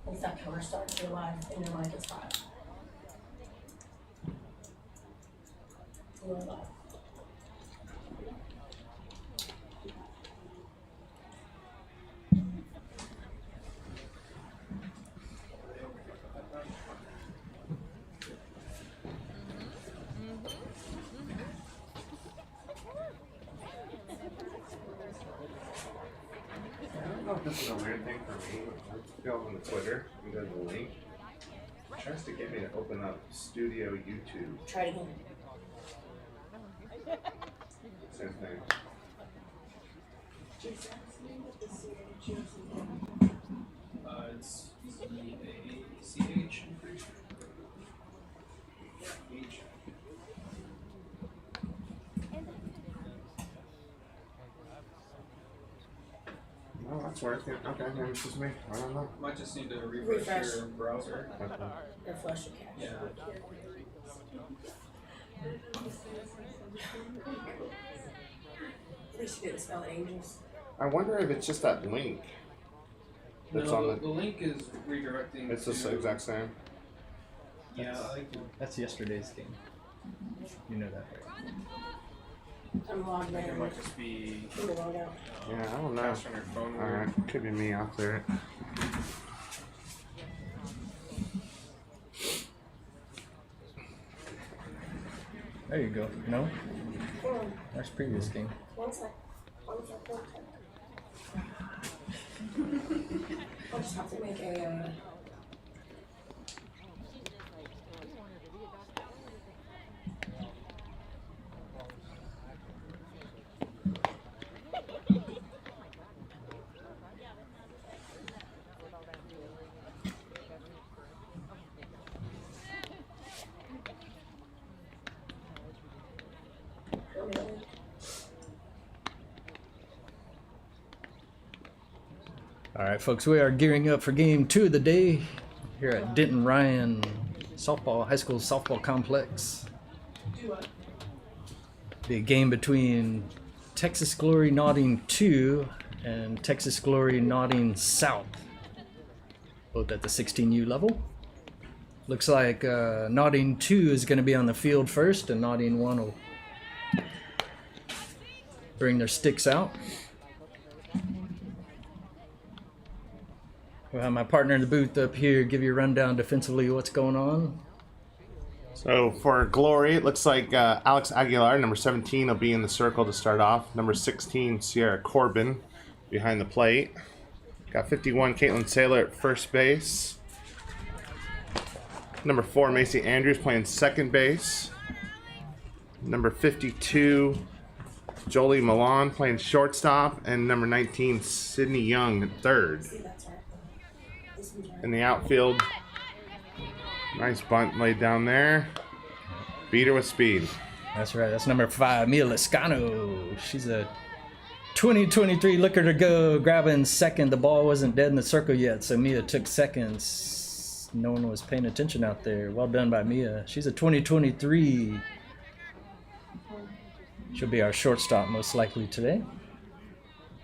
Once that counter starts, you're live and your mic is hot. You're live. This is a weird thing for me. I go on the Twitter and go to the link. It tries to get me to open up Studio YouTube. Try it again. Same thing. It's Z-A-C-H, I'm pretty sure. H. Oh, that's working. Okay, maybe it's just me. I don't know. Might just need to refresh your browser. Refresh your cache. Yeah. At least you didn't spell angels. I wonder if it's just that link that's No, on the link is redirecting. It's the exact same. Yeah, I like to. That's yesterday's game. You know that, right? I'm logged It in. might just be. I'm gonna log out. Yeah, I don't know. Cache on your phone. Alright, could be me. I'll clear it. There you go. No? Hold on. That's previous game. One sec. One sec. One sec. I'll just have to make a. All right, folks, we are gearing up for game 2 of the day here at Denton Ryan High School Softball Complex. The game between Texas Glory Naudin 2 and Texas Glory Naudin South, both at the 16U level. Looks like Naudin 2 is going to be on the field first, and Naudin 1 will bring their sticks out. We'll have my partner in the booth up here give you a rundown defensively what's going on. So for Glory, it looks like Alex Aguilar, number 17, will be in the circle to start off. Number 16, Sierra Corbin, behind the plate. Got 51, Caitlin Saylor at first base. Number 4, Macy Andrews playing second base. Number 52, Jolie Milan playing shortstop. And number 19, Sydney Young at third. See, that's right. This one's right. In the outfield, nice bunt laid down there. Beat her with speed. That's right. That's number 5, Mia Liscano. She's a 2023 looker to go, grabbing second. The ball wasn't dead in the circle yet, so Mia took seconds. No one was paying attention out there. Well done by Mia. She's a 2023. She'll be our shortstop most likely today.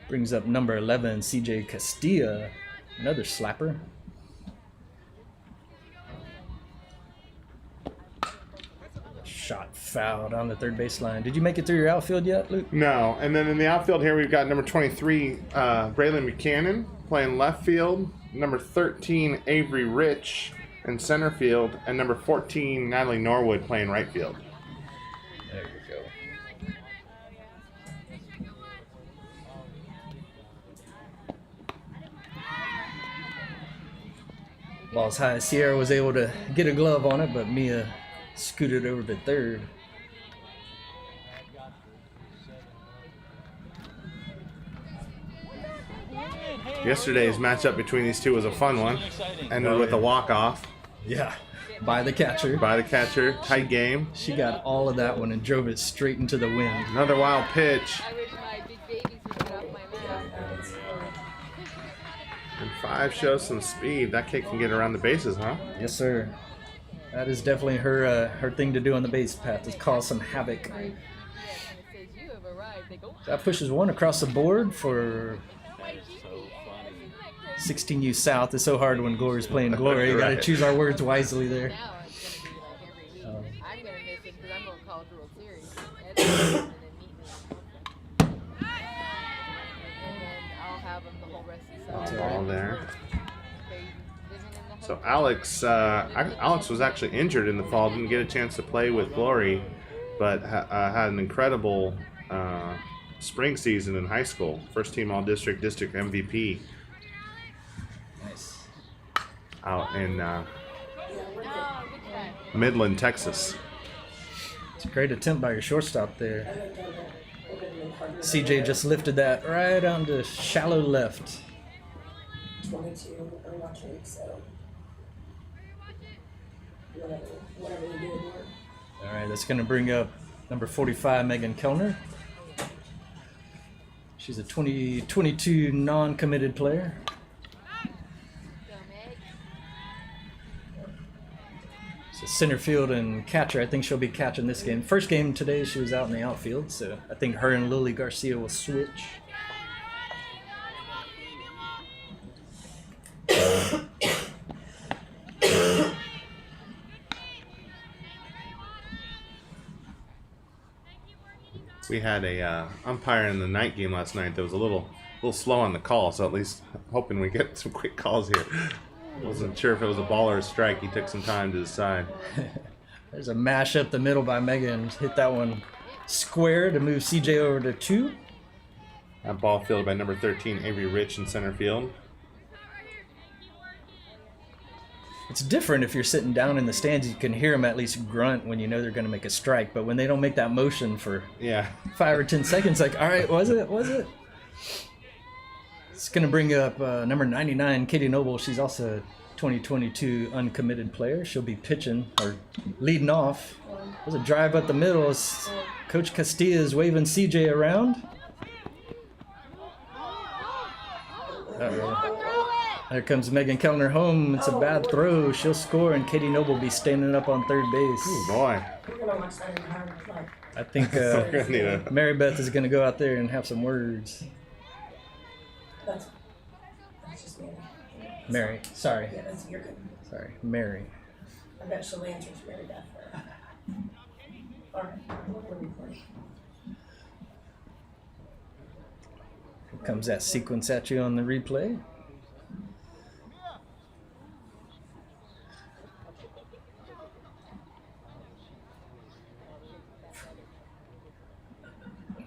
Brings up number 11, CJ Castilla, another slapper. Shot fouled on the third baseline. Did you make it through your outfield yet, Luke? No, and then in the outfield here we've got number 23, Braylon Buchanan playing left field. Number 13, Avery Rich in center field. And number 14, Natalie Norwood playing right field. There you go. Ball's high. Sierra was able to get a glove on it, but Mia scooted over to third. Yesterday's matchup between these two was a fun one. Ended with a walk-off Yeah, by the catcher. by the catcher. Tight game. She got all of that one and drove it straight into the wind. Another wild pitch. I wish my big babies would get off my lap. And 5 shows some speed. That kid can get around the bases, huh? Yes, sir. That is definitely her her thing to do on the base path, is cause some havoc. And it says you have arrived. They go, That pushes one across the board for 16U South is so hard when Glory's playing Glory. You got to Right. choose our words wisely there. Now it's gonna be like every week. I'm gonna miss it because I'm going College World Series. Ed's gonna come and then meet me. And then I'll have them the whole rest of the summer. Ball there. Crazy. Living in the So hotel. Alex was actually injured in the fall. Didn't get a chance to play with Glory, but had an incredible spring season in high school. First team All District, District MVP Nice. out in Oh, good try. Midland, Texas. It's a great attempt by your shortstop I there. looked over, we're gonna be part of CJ just lifted that right onto shallow left. 22 or watching, so whatever you do, work. All right, that's going to bring up number 45, Megan Kellner. She's a 2022 non-committed player. Go, Meg. So center field and catcher. I think she'll be catching this game. First game today, she was out in the outfield, so I think her and Lily Garcia will switch. We had a umpire in the night game last night that was a little slow on the call, so at least hoping we get some quick calls here. Wasn't sure if it was a ball or a strike. He took some time to decide. There's a mash up the middle by Megan. Hit that one square to move CJ over to 2. That ball fielded by number 13, Avery Rich in center field. It's different if you're sitting down in the stands. You can hear them at least grunt when you know they're going to make a strike. But when they don't make that motion for Yeah. 5 or 10 seconds, like, all right, was it? Was it? It's going to bring up number 99, Katie Noble. She's also a 2022 uncommitted player. She'll be pitching or leading off. There's a drive up the middle. Coach Castilla is waving CJ around. Uh-oh. There comes Megan Kellner home. It's a bad throw. She'll score, and Katie Noble will be standing up on third base. Ooh, boy. We're gonna watch that in hard, like, I think We're gonna need a- Mary Beth is going to go out there and have some words. that's just me. Mary, sorry. Yeah, that's, you're good. Sorry, Mary. I bet she'll answer to Mary Beth. All right, we're recording. Here comes that sequence at you on the replay.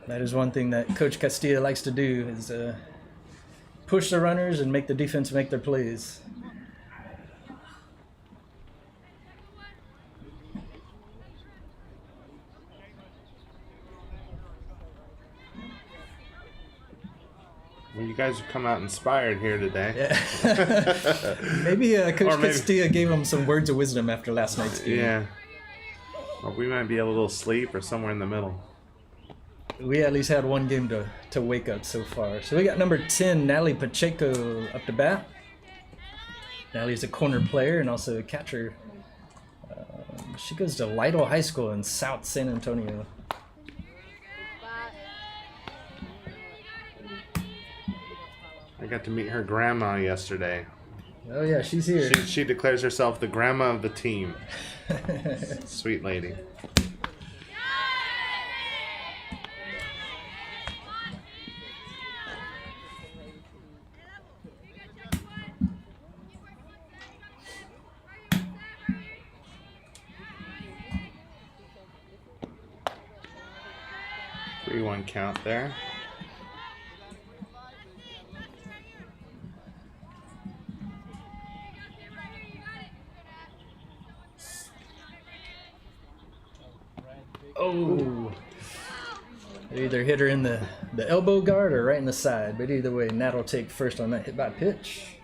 That is one thing that Coach Castilla likes to do is push the runners and make the defense make their plays. Well, you guys have come out inspired here today. Yeah. Maybe Coach Or maybe- Castilla gave them some words of wisdom after last night's game. Yeah. Well, we might be a little asleep or somewhere in the middle. We at least had one game to wake up so far. So we got number 10, Natalie Pacheco, up to bat. Natalie's a corner player and also a catcher. She goes to Lytle High School in South San Antonio. I got to meet her grandma yesterday. Oh yeah, she's here. She declares herself the grandma of the team. Sweet lady. Three-one count there. Oh. They either hit her in the elbow guard or right in the side. But either way, Nat will take first on that hit by pitch.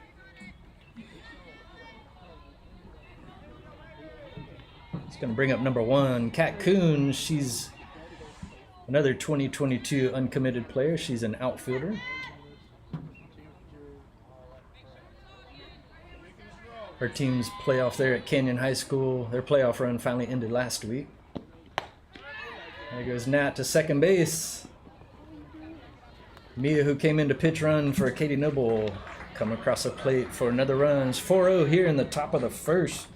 It's going to bring up number 1, Kat Kuhn. She's another 2022 uncommitted player. She's an outfielder. Her team's playoff there at Canyon High School. Their playoff run finally ended last week. There goes Nat to second base. Mia, who came in to pitch run for Katie Noble, come across the plate for another run. It's 4-0 here in the top of the first.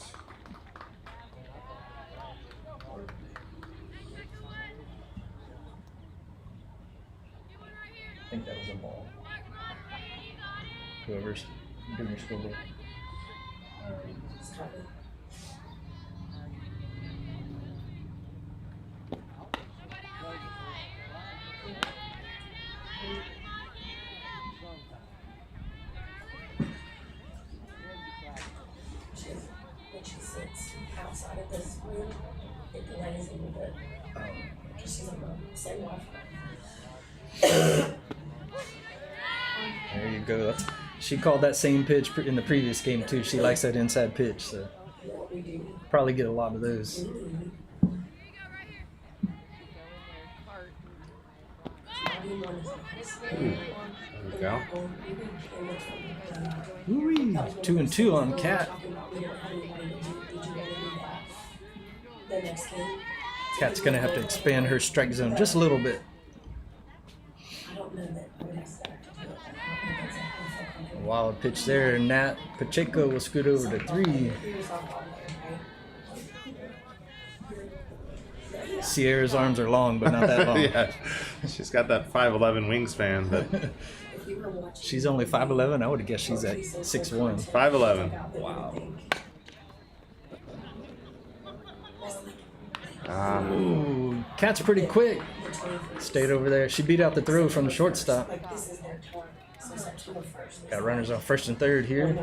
I think that was a ball. Whoever's doing your scoreboard. When she sits outside of this room, it delays a little bit. Because she's on the same Wi-Fi. There you go. She called that same pitch in the previous game too. She likes that inside pitch, so What we do. probably get a lot of those. There we go. Woo-wee. 2-2 on Cat. Cat's gonna have to expand her strike zone just a little bit. A wild pitch there. Nat Pacheco will scoot over to 3. Sierra's arms are long, but not that long. Yeah, she's got that 5'11" wingspan, but She's only 5'11". I would have guessed she's at 6'1". 5'11". Wow. Ooh, Cat's pretty quick. Stayed over there. She beat out the throw from the shortstop. Got runners on first and third here.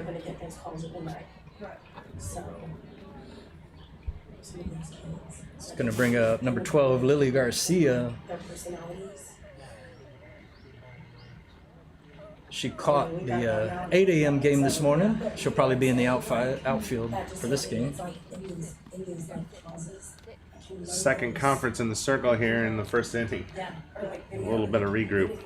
It's going to bring up number 12, Lily Garcia. She caught the 8 a.m. game this morning. She'll probably be in the outfield for this game. Second conference in the circle here in the first inning. A little bit of regroup.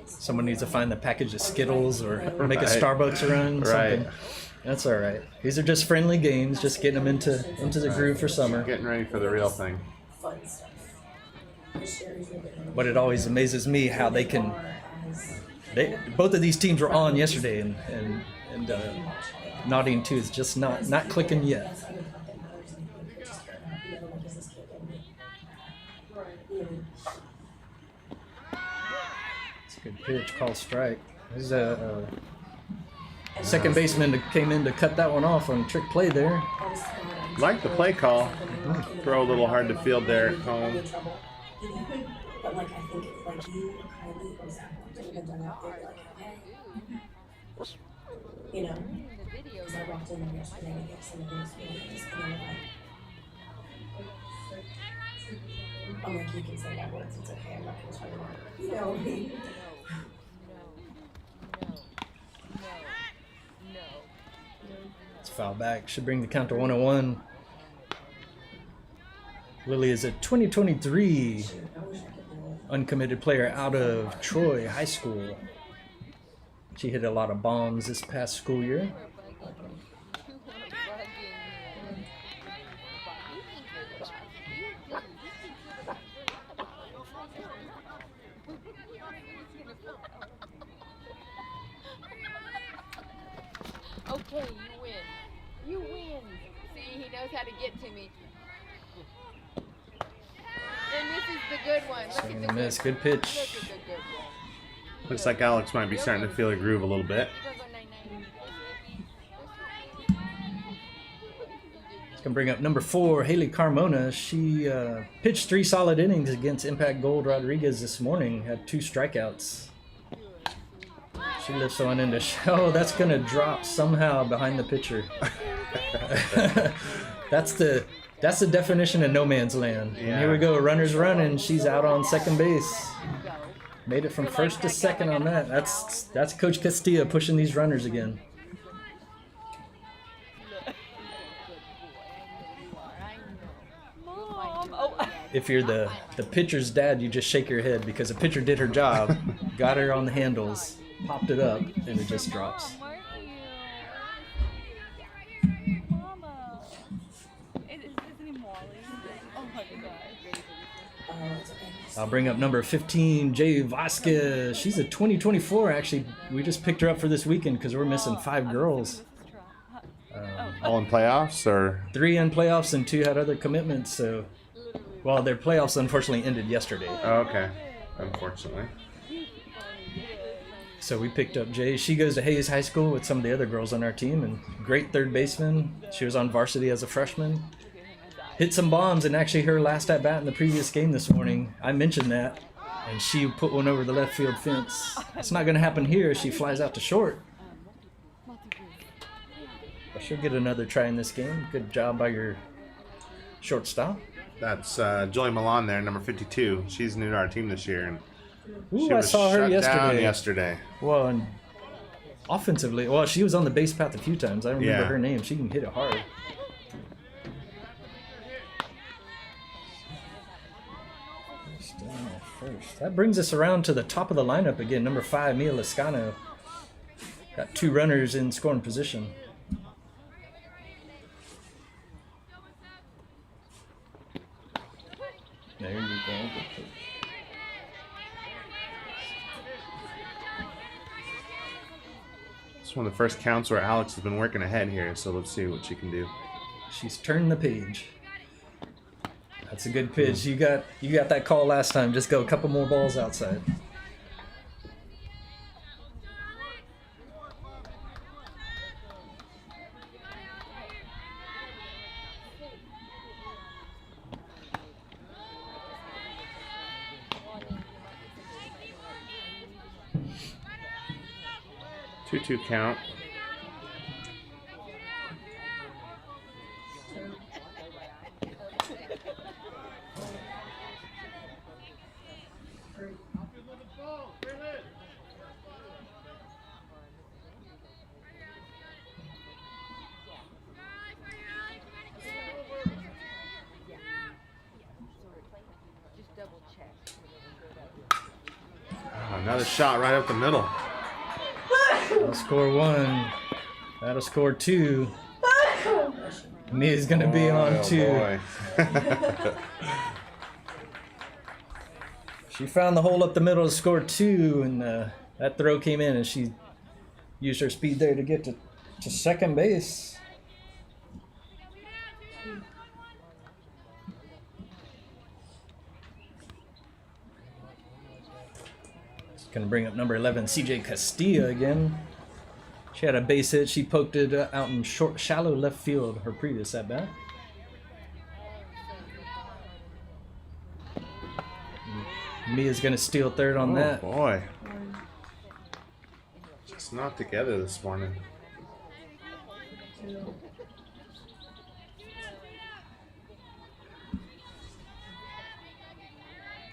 Someone needs to find the package of Skittles or make a Right. Starbucks run. Right. Something. That's all right. These are just friendly games, just getting them into the groove for summer. Getting ready for the real thing. But it always amazes me how they can. Both of these teams were on yesterday, and Naudin too is just not clicking yet. It's a good pitch, call strike. There's a second baseman that came in to cut that one off on a trick play there. Like the play call. Throw a little hard to field there at home. But like I think if like you kindly or something had done out there, like, hey, you know, because I walked in there yesterday to get some of those feelings, and they were like, I'm like, you can say that words, it's okay, I'm not gonna try to work. You know what I mean? It's foul back. Should bring the count to 1-1. Lily is a 2023 uncommitted player out of Troy High School. She hit a lot of bombs this past school year. Okay, you win. You win. See, he knows how to get to me. And this is the good one. Look Swing at and the a miss. Good Look pitch. at the good one. Looks like Alex might be starting to feel a groove a little bit. Go, go, 9-9. It's going to bring up number 4, Haley Carmona. She pitched 3 solid innings against Impact Gold Rodriguez this morning. Had 2 strikeouts. She lifts on into oh, that's going to drop somehow behind the pitcher. That's the definition of no man's land. And here we go, runners running. She's out on second base. Made it from first to second on that. That's Coach Castilla pushing these runners again. If you're the pitcher's dad, you just shake your head because the pitcher did her job, got her on the handles, popped it up, and it just drops. Isn't he Molly? Oh my god. It's okay. I'll bring up number 15, Jay Vasquez. She's a 2024. Actually, we just picked her up for this weekend because we're missing 5 girls. All in playoffs or 3 in playoffs and 2 had other commitments. So, well, their playoffs unfortunately ended yesterday. oh, okay. Unfortunately. So we picked up Jay. She goes to Hayes High School with some of the other girls on our team, and great third baseman. She was on varsity as a freshman. Hit some bombs, and actually her last at bat in the previous game this morning, I mentioned that, and she put one over the left field fence. It's not going to happen here. She flies out to short. But she'll get another try in this game. Good job by your shortstop. That's Jolie Milan there, number 52. She's new to our team this year, and Ooh, she I was saw her shut down yesterday. yesterday. Well, and offensively, well, she was on the base path a few times. I don't remember Yeah. her name. She can hit it hard. Still in at first. That brings us around to the top of the lineup again. Number 5, Mia Lascano. Got 2 runners in scoring position. There you go. It's one of the first counts where Alex has been working ahead here, so let's see what she can do. She's turned the page. That's a good pitch. You got that call last time. Just go a couple more balls outside. Two count. Just double check. Oh, another shot right up the middle. That'll score 1. That'll score 2. Mia's gonna be on Oh, 2. boy. She found the hole up the middle to score 2, and that throw came in, and she used her speed there to get to second base. Gonna bring up number 11, CJ Castilla again. She had a base hit. She poked it out in shallow left field her previous at bat. Mia's gonna steal third on Oh, that. boy. Just not together this morning.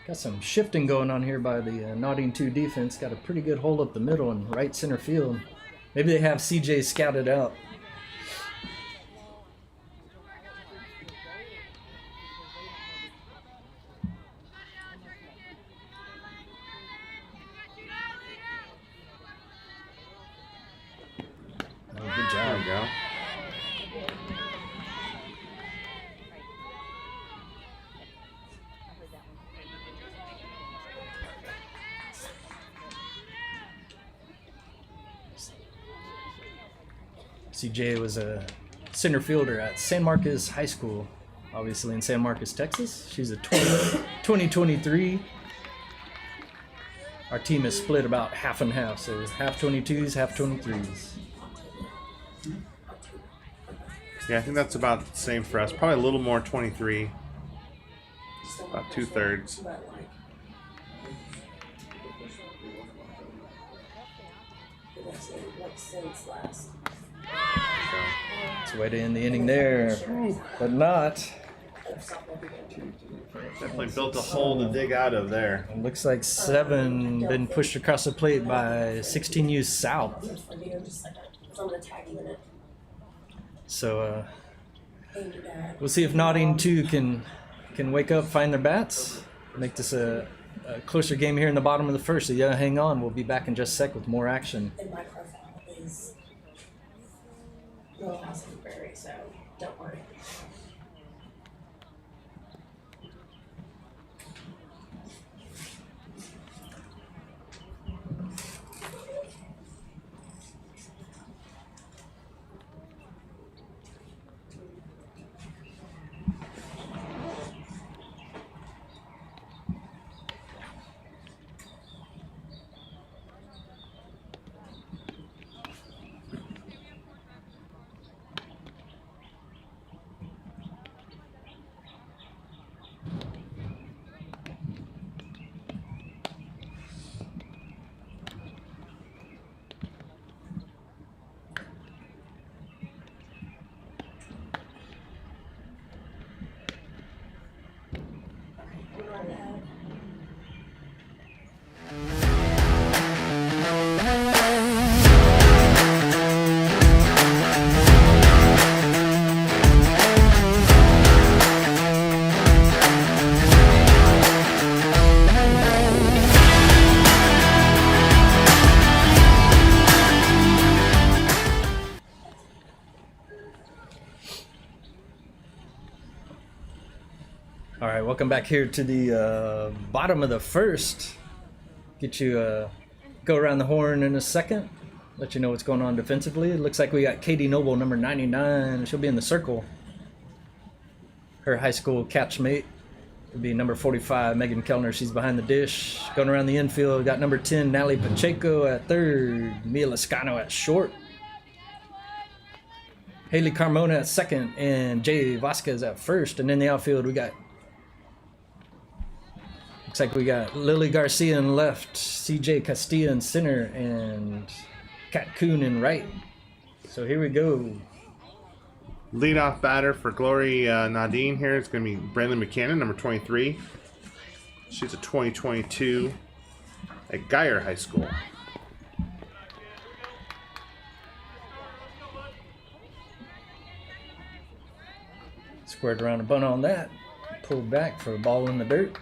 Got some shifting going on here by the Naudin 2 defense. Got a pretty good hole up the middle and right center field. Maybe they have CJ scouted out. Oh, good There job. we go. CJ was a center fielder at San Marcos High School, obviously in San Marcos, Texas. She's a 2023. Our team is split about half and half, so half 22s, half 23s. Yeah, I think that's about the same for us. Probably a little more 23. About 2/3. But like, since last. So, It's a way to end the inning there, but not. definitely built a hole to dig out of there. It looks like 7 been pushed across the plate by 16U South. For you, just like from the tag unit. So And your dad. we'll see if Naudin 2 can wake up, find their bats, make this a closer game here in the bottom of the first. So yeah, hang on. We'll be back in just a sec with more action. And my profile is Little House on the Prairie, so don't worry. right, welcome back here to the bottom of the first. Get you go around the horn in a second. Let you know what's going on defensively. It looks like we got Katie Noble, number 99. She'll be in the circle. Her high school catchmate would be number 45, Megan Kellner. She's behind the dish. Going around the infield, got number 10, Natalie Pacheco at third. Mia Lascano at short. Haley Carmona at second, and Jay Vasquez at first. And in the outfield, we got, looks like we got Lily Garcia in left, CJ Castilla in center, and Kat Kuhn in right. So here we go. Leadoff batter for Glory Naudin here. It's going to be Brandon McCannon, number 23. She's a 2022 at Geyer High School. Squared around a bunt on that. Pulled back for a ball in the dirt.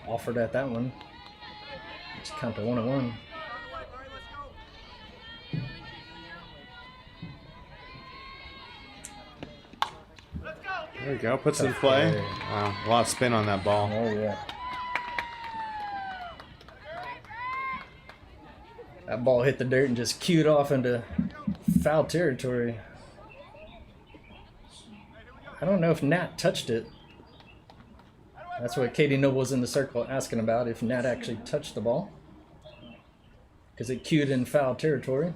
Offered at that one. Just count to 1-1. There we go. Puts it in play. Wow, a lot of spin on that ball. Oh yeah. That ball hit the dirt and just cued off into foul territory. I don't know if Nat touched it. That's what Katie Noble's in the circle asking about, if Nat actually touched the ball. Because it cued in foul territory.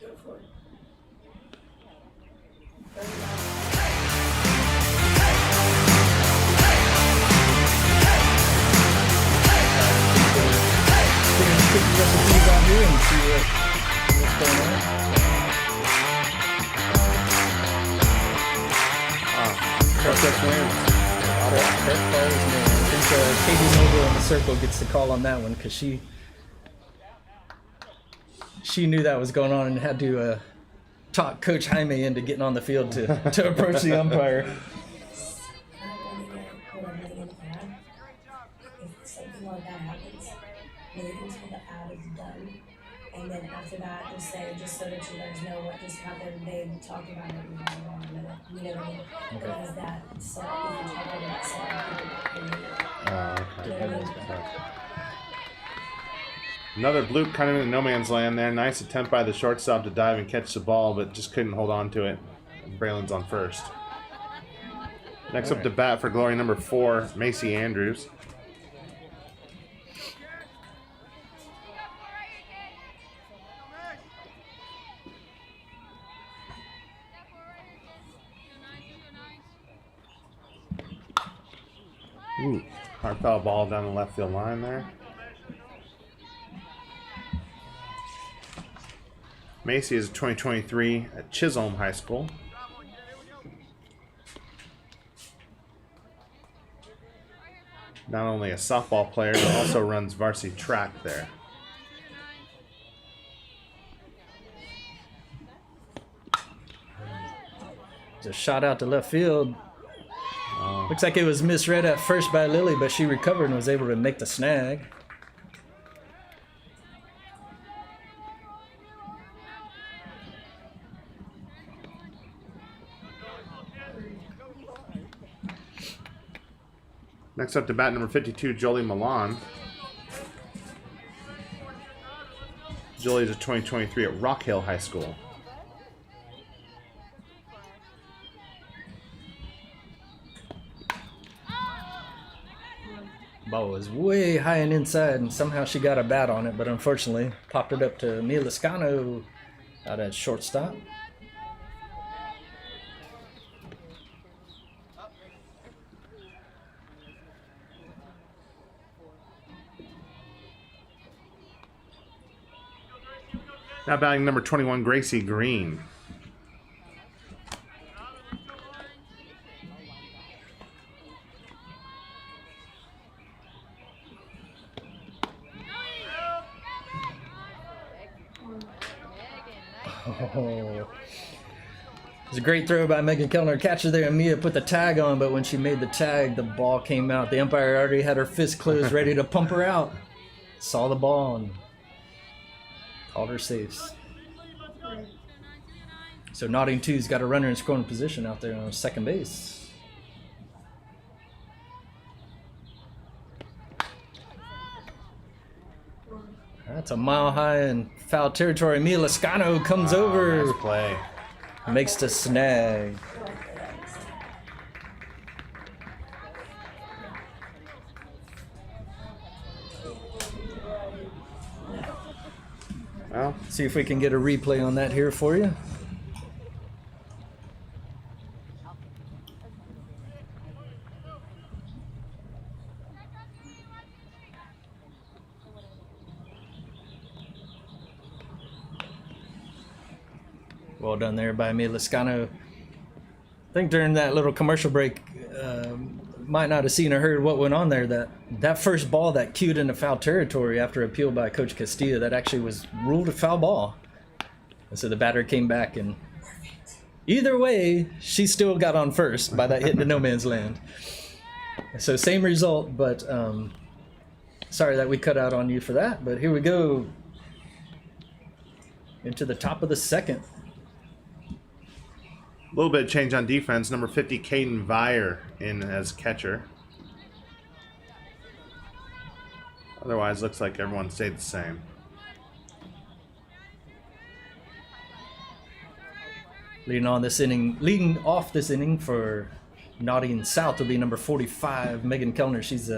Go for it. Recipes out here and see what's going on. Process wins. I think Katie Noble in the circle gets the call on that one because she knew that was going on and had to talk Coach Jaime into getting on the field to approach the umpire. If something like that happens, wait until the ad is done, and then after that, just say, just so that you guys know what just happened. They talked about it, you know what I mean? Because that set, if you talk about that set, people Okay. you know what I mean? Another bloop kind of in no man's land there. Nice attempt by the shortstop to dive and catch the ball, but just couldn't hold on to it. Braylon's on first. Next up to bat for Glory, number 4, Macy Andrews. Ooh, hard foul ball down the left field line there. Macy is 2023 at Chisholm High School. Not only a softball player, but also runs varsity track there. Just shot out to left field. Looks like it was misread at first by Lily, but she recovered and was able to make the snag. Next up to bat, number 52, Jolie Milan. Jolie's a 2023 at Rock Hill High School. Ball was way high and inside, and somehow she got a bat on it, but unfortunately popped it up to Mia Lascano out at shortstop. Now batting number 21, Gracie Green. Oh. It was a great throw by Megan Kellner. Catcher there, and Mia put the tag on, but when she made the tag, the ball came out. The umpire already had her fist closed, ready to pump her out. Saw the ball and called her safe. So Naudin 2's got a runner in scoring position out there on second base. That's a mile high in foul territory. Mia Lascano comes over. Nice play. Makes the snag. Well, See if we can get a replay on that here for you. Well done there by Mia Lascano. I think during that little commercial break, might not have seen or heard what went on there. That first ball that cued into foul territory after appeal by Coach Castilla, that actually was ruled a foul ball. And so the batter came back, and either way, she still got on first by that hit into no man's land. So same result, but sorry that we cut out on you for that. But here we go into the top of the second. a little bit of change on defense. Number 50, Caden Vire in as catcher. Otherwise, looks like everyone stayed the same. Leading off this inning for Naudin South will be number 45, Megan Kellner. She's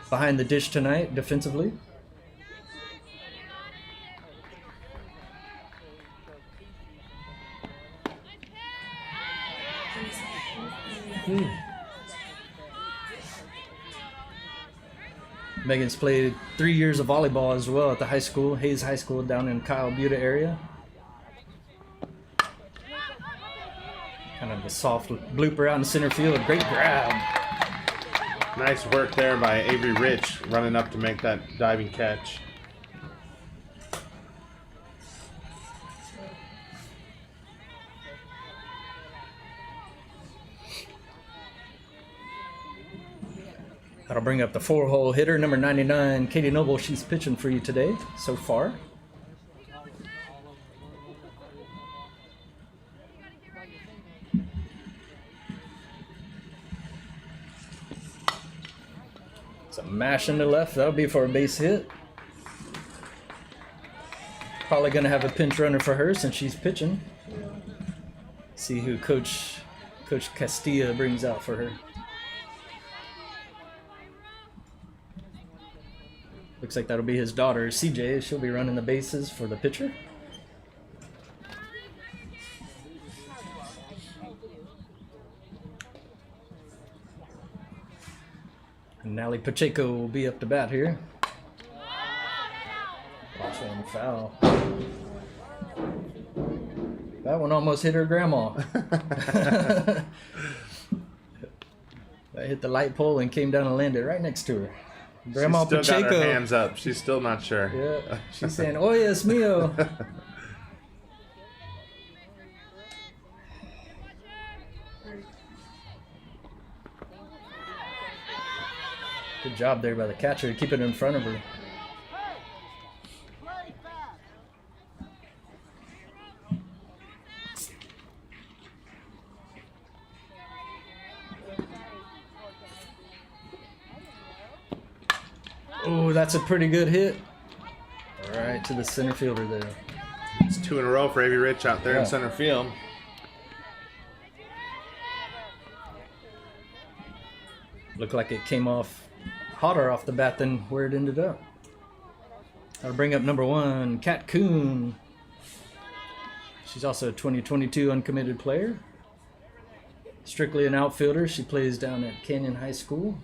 behind the dish tonight defensively. Megan's played 3 years of volleyball as well at the high school, Hayes High School down in Kyle Butte area. Kind of a soft blooper out in center field, a great grab. Nice work there by Avery Rich, running up to make that diving catch. That'll bring up the 4-hole hitter, number 99, Katie Noble. She's pitching for you today so far. It's a mash in the left. That'll be for a base hit. Probably going to have a pinch runner for her since she's pitching. See who Coach Castilla brings out for her. Looks like that'll be his daughter, CJ. She'll be running the bases for the pitcher. And Nally Pacheco will be up to bat here. Watch one foul. That one almost hit her grandma. That hit the light pole and came down and landed right next to her. Grandma She's still Pacheco. got her hands up. She's still not sure. Yeah, she's saying, "Oh yes, mio." Good job there by the catcher to keep it in front of her. Oh, that's a pretty good hit. All right, to the center fielder there. It's 2 in a row for Avery Rich out there in center field. Looked like it came off hotter off the bat than where it ended up. That'll bring up number 1, Kat Kuhn. She's also a 2022 uncommitted player. Strictly an outfielder. She plays down at Canyon High School.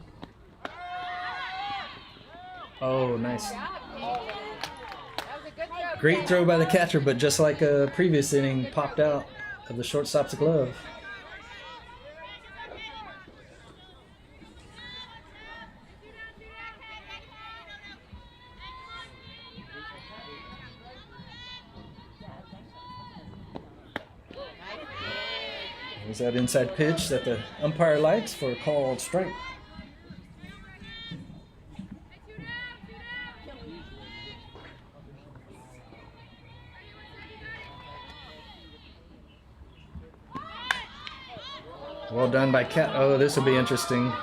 Oh, nice. Great throw by the catcher, but just like a previous inning, popped out of the shortstop's glove. Is that inside pitch that the umpire likes for a called strike? Well done by Cat. Oh, this will be interesting.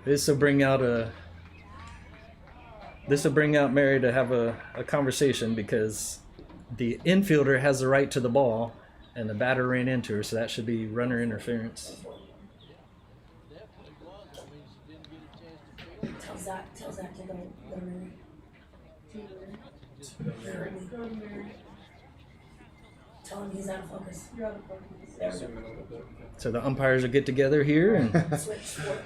This will bring out Mary to have a conversation, because the infielder has the right to the ball and the batter ran into her, so that should be runner interference. Tell Zach to go early. Tell him he's out of focus. You're out of focus. There we go. So the umpires will get together here and Switch sport.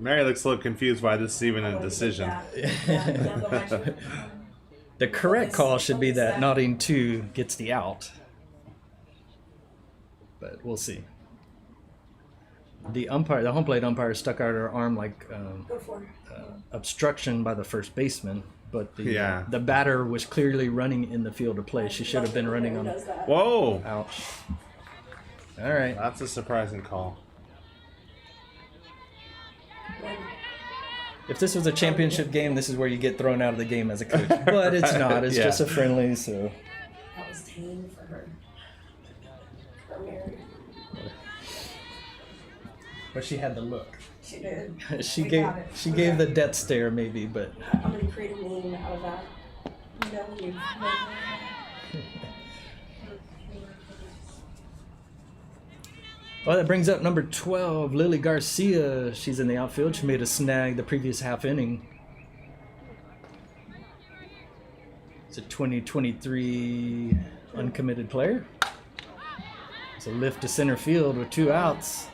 Mary looks a little confused why this is even a decision. the correct call should be that Naudin 2 gets the out. But we'll see. The home plate umpire stuck out her arm like Go for it. obstruction by the first baseman, but Yeah. the batter was clearly running in the field of play. She should have been running on. Whoa! Ouch. All right. That's a surprising call. If this was a championship game, this is where you get thrown out of the game as a coach. But it's not. It's Yeah. just a friendly, so. That was tame for her. For Mary. But she had the look. She did. She We gave got it. she gave the death stare maybe, but I'm gonna create a meme out of that. No, you. well, that brings up number 12, Lily Garcia. She's in the outfield. She made a snag the previous half inning. It's a 2023 uncommitted player. It's a lift to center field with 2 outs.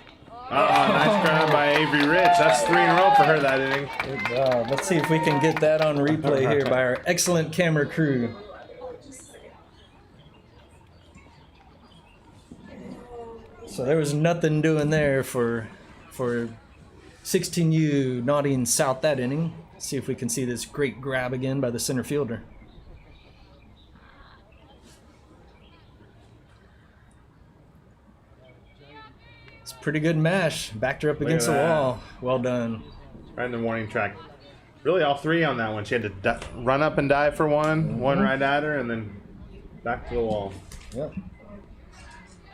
Nice grab by Avery Rich. That's 3 in a row for her that inning. Good job. Let's see if we can get that on replay here by our excellent camera crew. So there was nothing doing there for 16U Naudin South that inning. See if we can see this great grab again by the center fielder. It's a pretty good mash. Backed her up against the that. wall. Well done. Right in the warning track. Really all 3 on that one. She had to run up and dive for one right at her, and then back to the wall. Yep.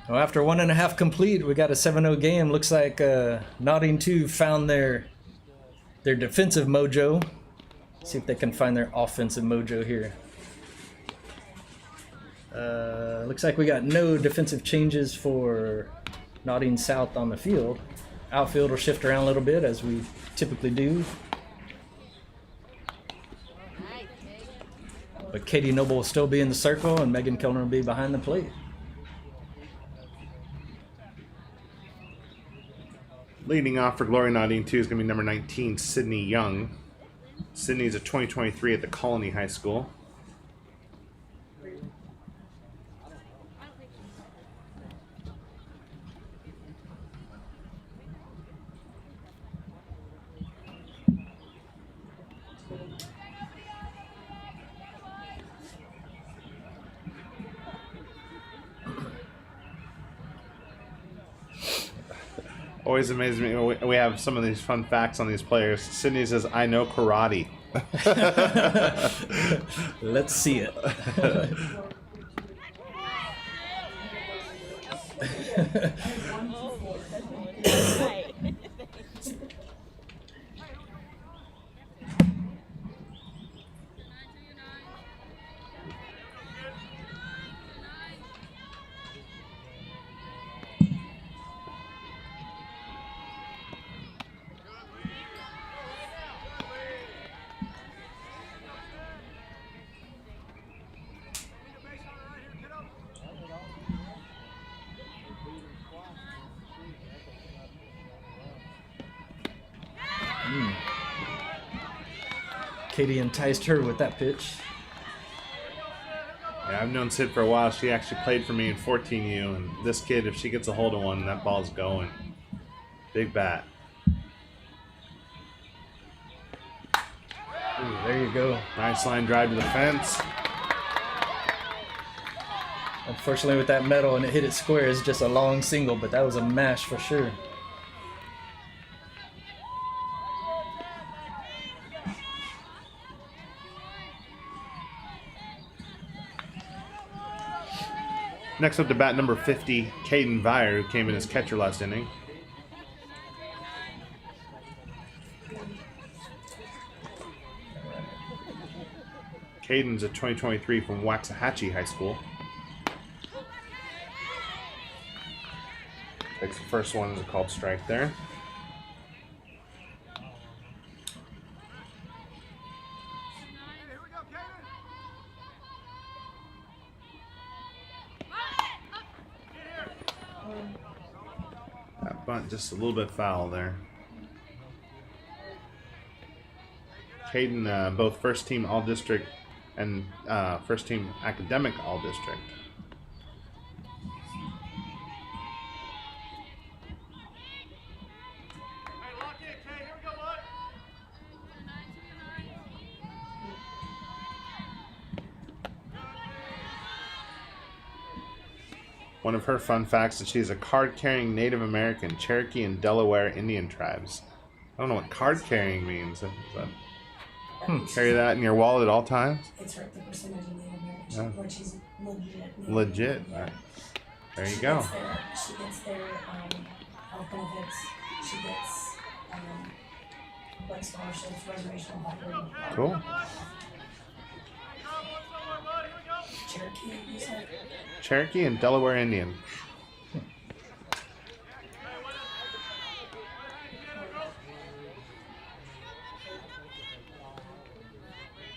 Well, after 1.5 complete, we got a 7-0 game. Looks like Naudin 2 found their defensive mojo. See if they can find their offensive mojo here. Looks like we got no defensive changes for Naudin South on the field. Outfield will shift around a little bit as we typically do. But Katie Noble will still be in the circle and Megan Kellner will be behind the plate. Leading off for Glory Naudin 2 is going to be number 19, Sydney Young. Sydney's a 2023 at the Colony High School. Always amazes me. We have some of these fun facts on these players. Sydney says, "I know karate." Let's see it. Katie enticed her with that pitch. Yeah, I've known Sid for a while. She actually played for me in 14U, and this kid, if she gets a hold of one, that ball's going. Big bat. Ooh, there you go. Nice line drive to the fence. Unfortunately, with that metal and it hit it square, it's just a long single, but that was a mash for sure. Next up to bat, number 50, Caden Vire, who came in as catcher last inning. Caden's a 2023 from Waxahachie High School. Takes the first one as a called strike there. That bunt just a little bit foul there. Caden, both first team All District and first team academic All District. One of her fun facts is she's a card-carrying Native American, Cherokee, and Delaware Indian tribes. I don't know what card-carrying means. Carry that in your wallet at all times? It's her, the percentage of Native American, Yeah. where she's legit. Legit. Right. There you go. She gets their health benefits. She gets like scholarships, reservation buffering. Cool. Cherokee, you said? Cherokee and Delaware Indian.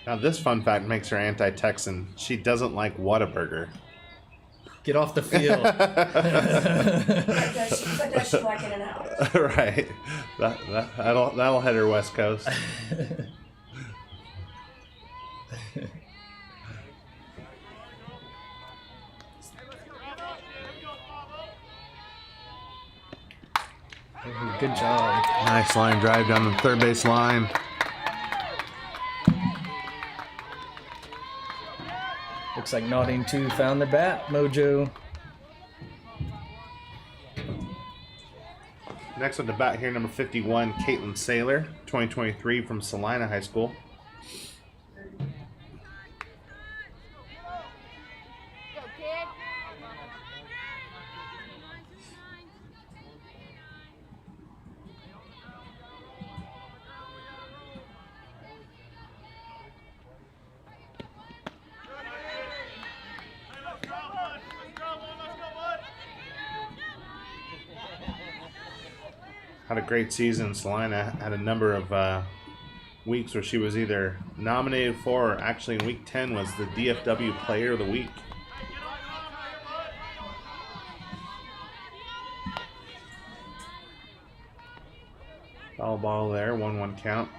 Now this fun fact makes her anti-Texan. She doesn't like Whataburger. Get off the field. But does she like it and out? Right. That'll head her West Coast. Good job. Nice line drive down the third base line. Looks like Naudin 2 found the bat mojo. Next on the bat here, number 51, Caitlin Saylor, 2023 from Salina High School. Go, kid. Had a great season. Salina had a number of weeks where she was either nominated for or actually in week 10 was the DFW Player of the Week. Foul ball there, 1-1 count.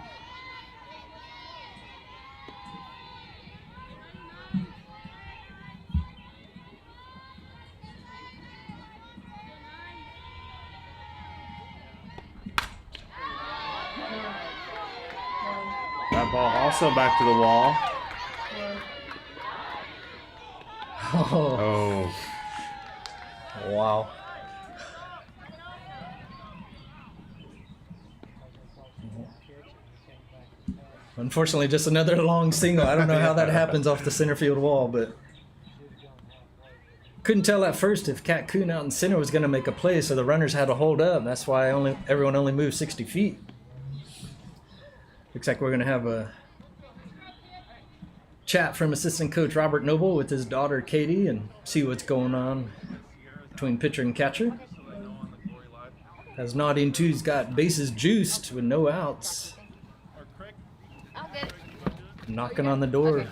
That ball also back to the wall. Oh, Oh, wow. Unfortunately, just another long single. I don't know how that happens off the center field wall, but couldn't tell at first if Cat Coon out in center was going to make a play, so the runners had to hold up. That's why everyone only moved 60 feet. Looks like we're going to have a chat from assistant coach Robert Noble with his daughter Katie and see what's going on between pitcher and catcher. As Naudin 2's got bases juiced with no outs. I'll get it. Knocking on the door. Okay.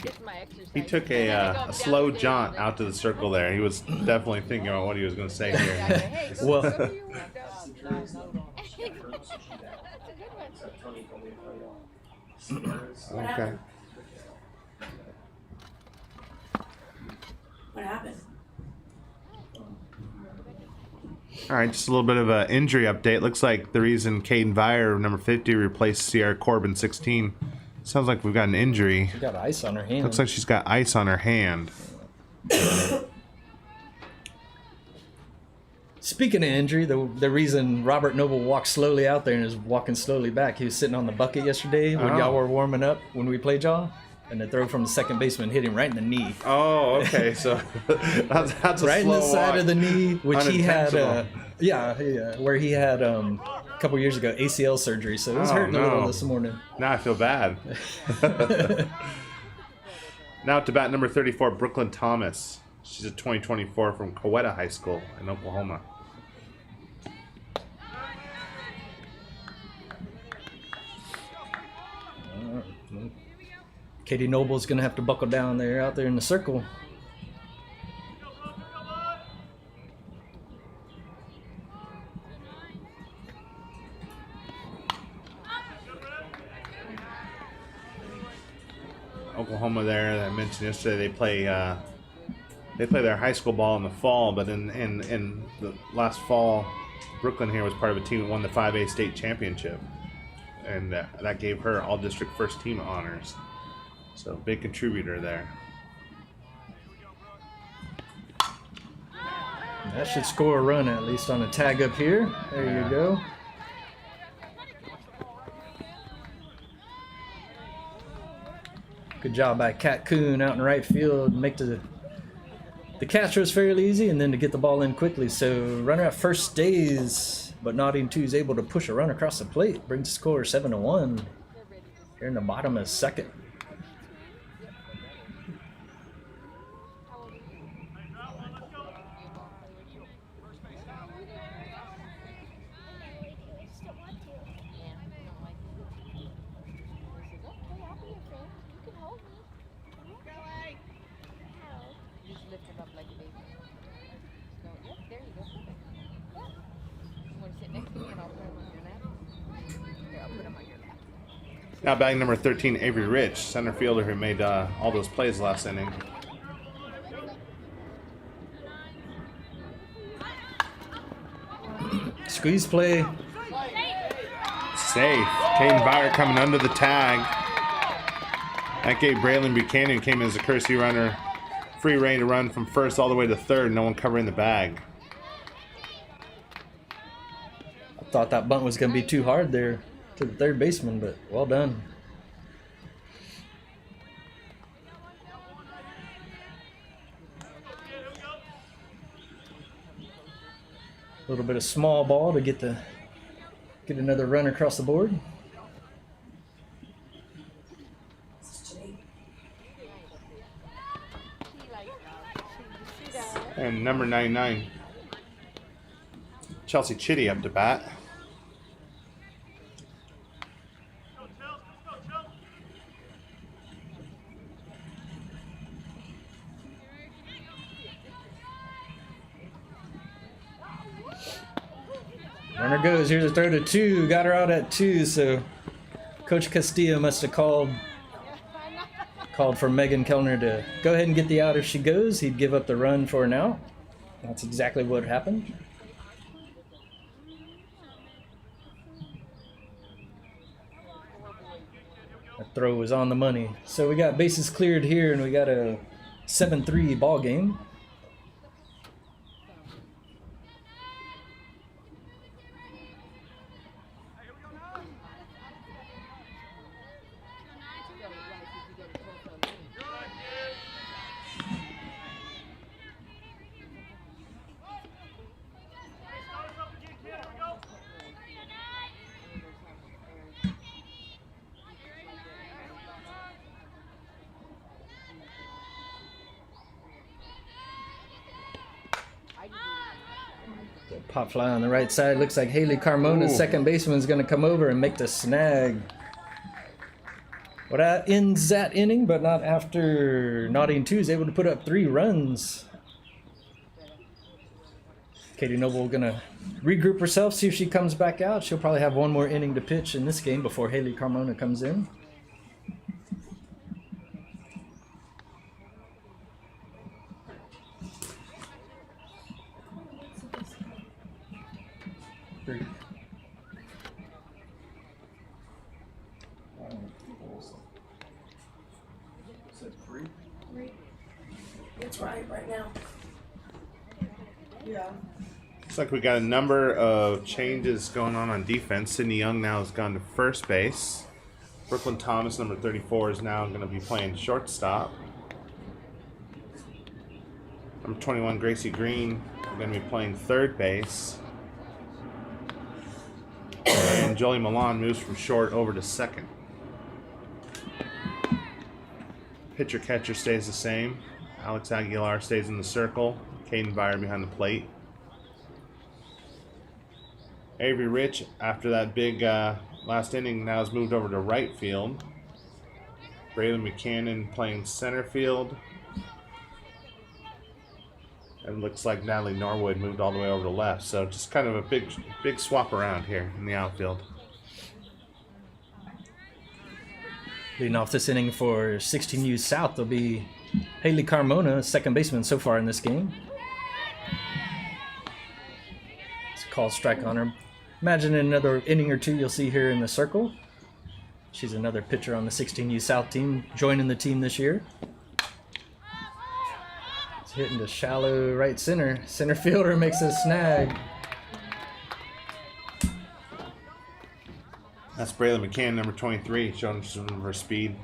It's my exercise. he took And then I a go slow downstairs jaunt and out to the circle there. He was definitely thinking about what he was going to say then- here. Hey, go Well- wherever you want to go. That's a good one. Okay. What happened? All right, just a little bit of an injury update. Looks like the reason Caden Vire, number 50, replaced Sierra Corbin, 16. Sounds like we've got an injury. She got ice on her hand. Looks like she's got ice on her hand. Speaking of injury, the reason Robert Noble walked slowly out there and is walking slowly back, he was sitting on the bucket yesterday when y'all were warming up when we played y'all, and the throw from the second baseman hit him right in the knee. Oh, okay. So that's a right slow in the side walk. of the knee, which he had, Unintentional. where he had a couple years ago ACL surgery, so it was hurting a little this morning. Now I feel bad. Now to bat number 34, Brooklyn Thomas. She's a 2024 from Coweta High School in Oklahoma. Katie Noble's going to have to buckle down there out there in the circle. Oklahoma there, that I mentioned yesterday, they play their high school ball in the fall, but in the last fall, Brooklyn here was part of a team that won the 5A state championship, and that gave her all district first team honors. So big contributor there. That should score a run at least on a tag up here. There you go. Good job by Kat Kuhn out in right field. Make the catch was fairly easy, and then to get the ball in quickly. So runner at first stays, but Naudin 2 is able to push a run across the plate. Brings the score 7-1. Here in the bottom of second. Now batting number 13, Avery Rich, center fielder who made all those plays last inning. Squeeze play. Safe. Caden Byer coming under the tag. That gave Braylon Buchanan, came as a courtesy runner, free reign to run from first all the way to third, no one covering the bag. I thought that bunt was going to be too hard there to the third baseman, but well done. A little bit of small ball to get another run across the board. And number 99, Chelsea Chitty up to bat. Runner goes. Here's a throw to 2. Got her out at 2. So Coach Castillo must have called for Megan Kellner to go ahead and get the out if she goes. He'd give up the run for an out. That's exactly what happened. That throw was on the money. So we got bases cleared here, and we got a 7-3 ball game. Pop fly on the right side. Looks like Haley Carmona, second baseman, is going to come over and make the snag. Well, that ends that inning, but not after Naudin 2 is able to put up 3 runs. Katie Noble going to regroup herself, see if she comes back out. She'll probably have one more inning to pitch in this game before Haley Carmona comes in. That's right now. Yeah. Looks like we got a number of changes going on defense. Sydney Young now has gone to first base. Brooklyn Thomas, number 34, is now going to be playing shortstop. Number 21, Gracie Green, going to be playing third base. And Jolie Milan moves from short over to second. Pitcher catcher stays the same. Alex Aguilar stays in the circle. Caden Byer behind the plate. Avery Rich, after that big last inning, now has moved over to right field. Braylon Buchanan playing center field. And looks like Natalie Norwood moved all the way over to left. So just kind of a big swap around here in the outfield. Leading off this inning for 16U South will be Haley Carmona, second baseman so far in this game. It's a called strike on her. Imagine in another inning or two you'll see her in the circle. She's another pitcher on the 16U South team, joining the team this year. It's hitting to shallow right center. Center fielder makes a snag. That's Braylon McCann, number 23, showing some of her speed.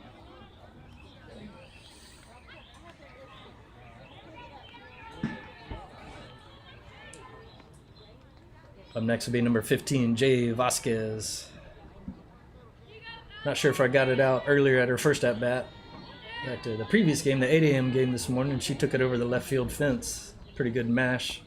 Up next will be number 15, Jay Vasquez. Not sure if I got it out earlier at her first at-bat. At the previous game, the 8 a.m. game this morning, she took it over the left field fence. Pretty good mash.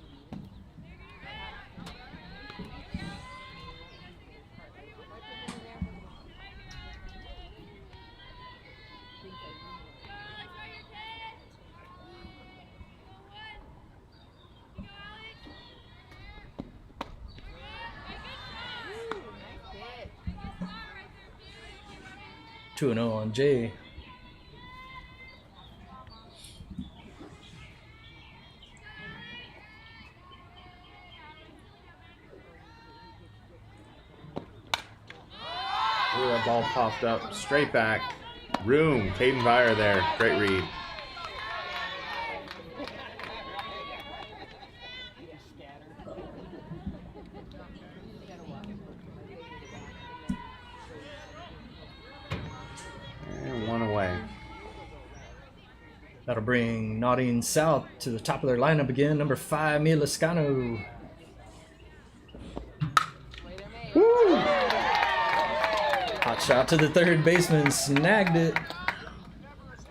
Ooh, 2-0 on Jay. Ooh, that ball popped up straight back. Room. Caden Byer there. Great read. And one away. That'll bring Naudin South to the top of their lineup again. Number 5, Mia Lascano. Hot shot to the third baseman, snagged it.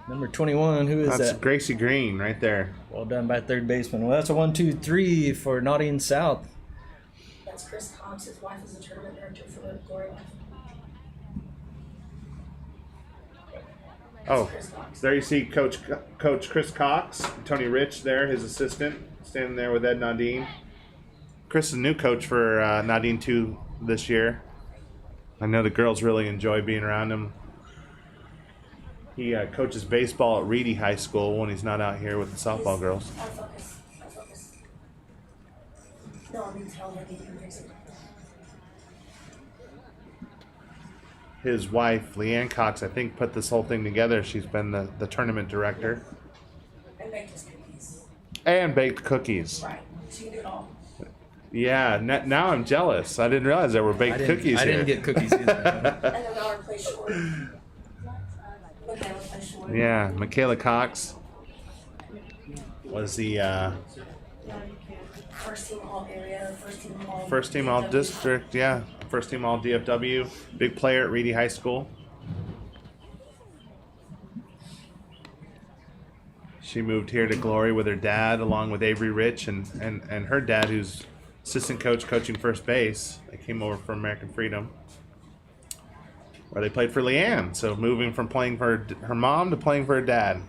Number 21, who is That's that? Gracie Green right there. Well done by third baseman. Well, that's a 1-2-3 for Naudin South. That's Chris Cox. His wife is a tournament director for the Glory Life. Oh, there you see Coach Chris Cox, Tony Rich there, his assistant, standing there with Ed Naudin. Chris is a new coach for Naudin 2 this year. I know the girls really enjoy being around him. He coaches baseball at Reedy High School when he's not out here with the softball girls. Out of focus. Out of focus. No, I mean tell her that you can fix it. His wife, Leanne Cox, I think, put this whole thing together. She's been the tournament director. And baked his cookies. And baked cookies. Right. She can do it all. Yeah, now I'm jealous. I didn't realize there were baked cookies I here. didn't get cookies either. And then I'll replace short. Okay, let's play short. Yeah, Michaela Cox was the First team all area, first team all district, yeah. First team all DFW. Big player at Reedy High School. She moved here to Glory with her dad, along with Avery Rich and her dad, who's assistant coach coaching first base. They came over from American Freedom, where they played for Leanne. So moving from playing for her mom to playing for her dad.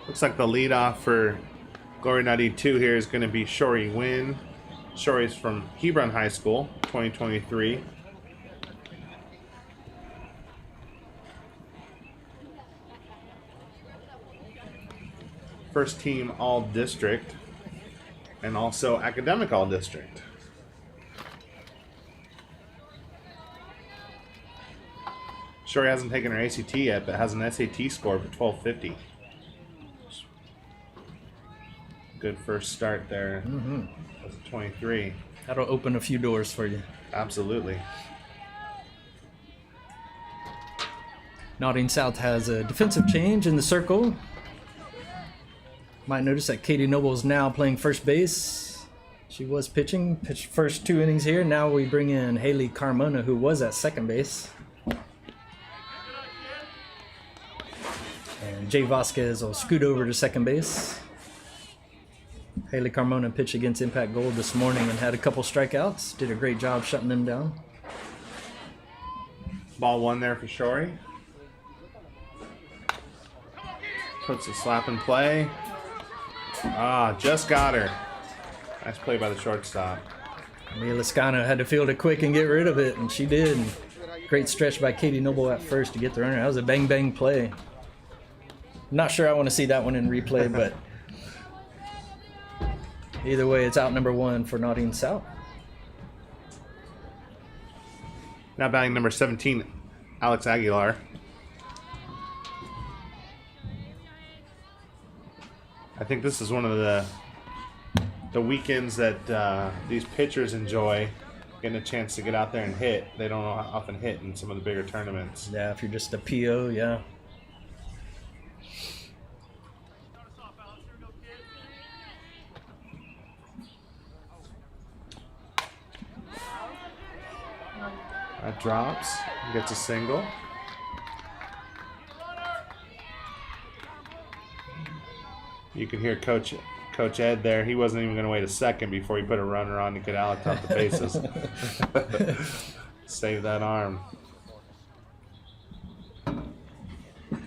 Looks like the leadoff for Glory 92 here is going to be Shori Wynn. Shory's from Hebron High School, 2023. First team All-District and also academic All-District. Shory hasn't taken her ACT yet, but has an SAT score of 1250. Good first start there. As a 23. That'll open a few doors for you. Absolutely. Naudin South has a defensive change in the circle. Might notice that Katie Noble is now playing first base. She was pitched first 2 innings here. Now we bring in Haley Carmona, who was at second base. And Jay Vasquez will scoot over to second base. Haley Carmona pitched against Impact Gold this morning and had a couple strikeouts. Did a great job shutting them down. Ball 1 there for Shory. Puts a slap in play. Just got her. Nice play by the shortstop. Mia Lascano had to field it quick and get rid of it, and she did. Great stretch by Katie Noble at first to get the runner. That was a bang play. Not sure I want to see that one in replay, but either way, it's out number 1 for Naudin South. Now batting number 17, Alex Aguilar. I think this is one of the weekends that these pitchers enjoy, getting a chance to get out there and hit. They don't often hit in some of the bigger tournaments. Yeah, if you're just a PO, yeah. That drops, gets a single. You can hear Coach Ed there. He wasn't even going to wait a second before he put a runner on to get Alex off the bases. Save that arm.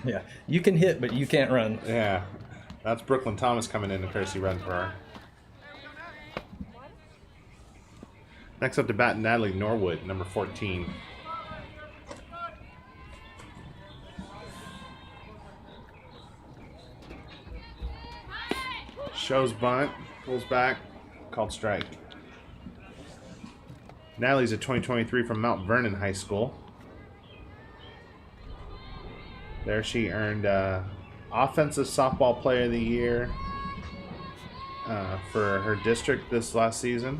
Yeah, you can hit, but you can't run. Yeah, that's Brooklyn Thomas coming in to courtesy run for her. Next up to bat, Natalie Norwood, number 14. Shows bunt, pulls back, called strike. Natalie's a 2023 from Mount Vernon High School. There she earned Offensive Softball Player of the Year for her district this last season.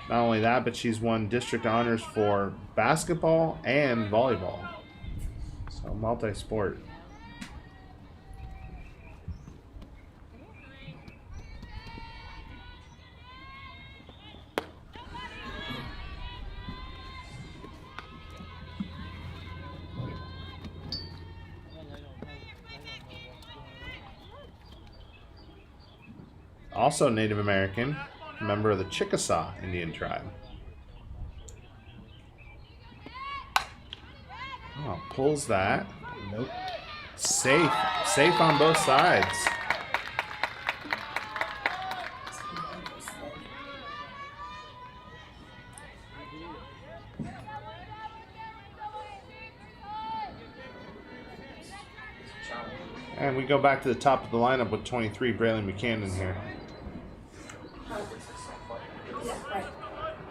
Not only that, but she's won district honors for basketball and volleyball. So multi-sport. Also Native American, member of the Chickasaw Indian tribe. Oh, pulls that. Nope. Safe on both sides. And we go back to the top of the lineup with 23, Braylon Buchanan here.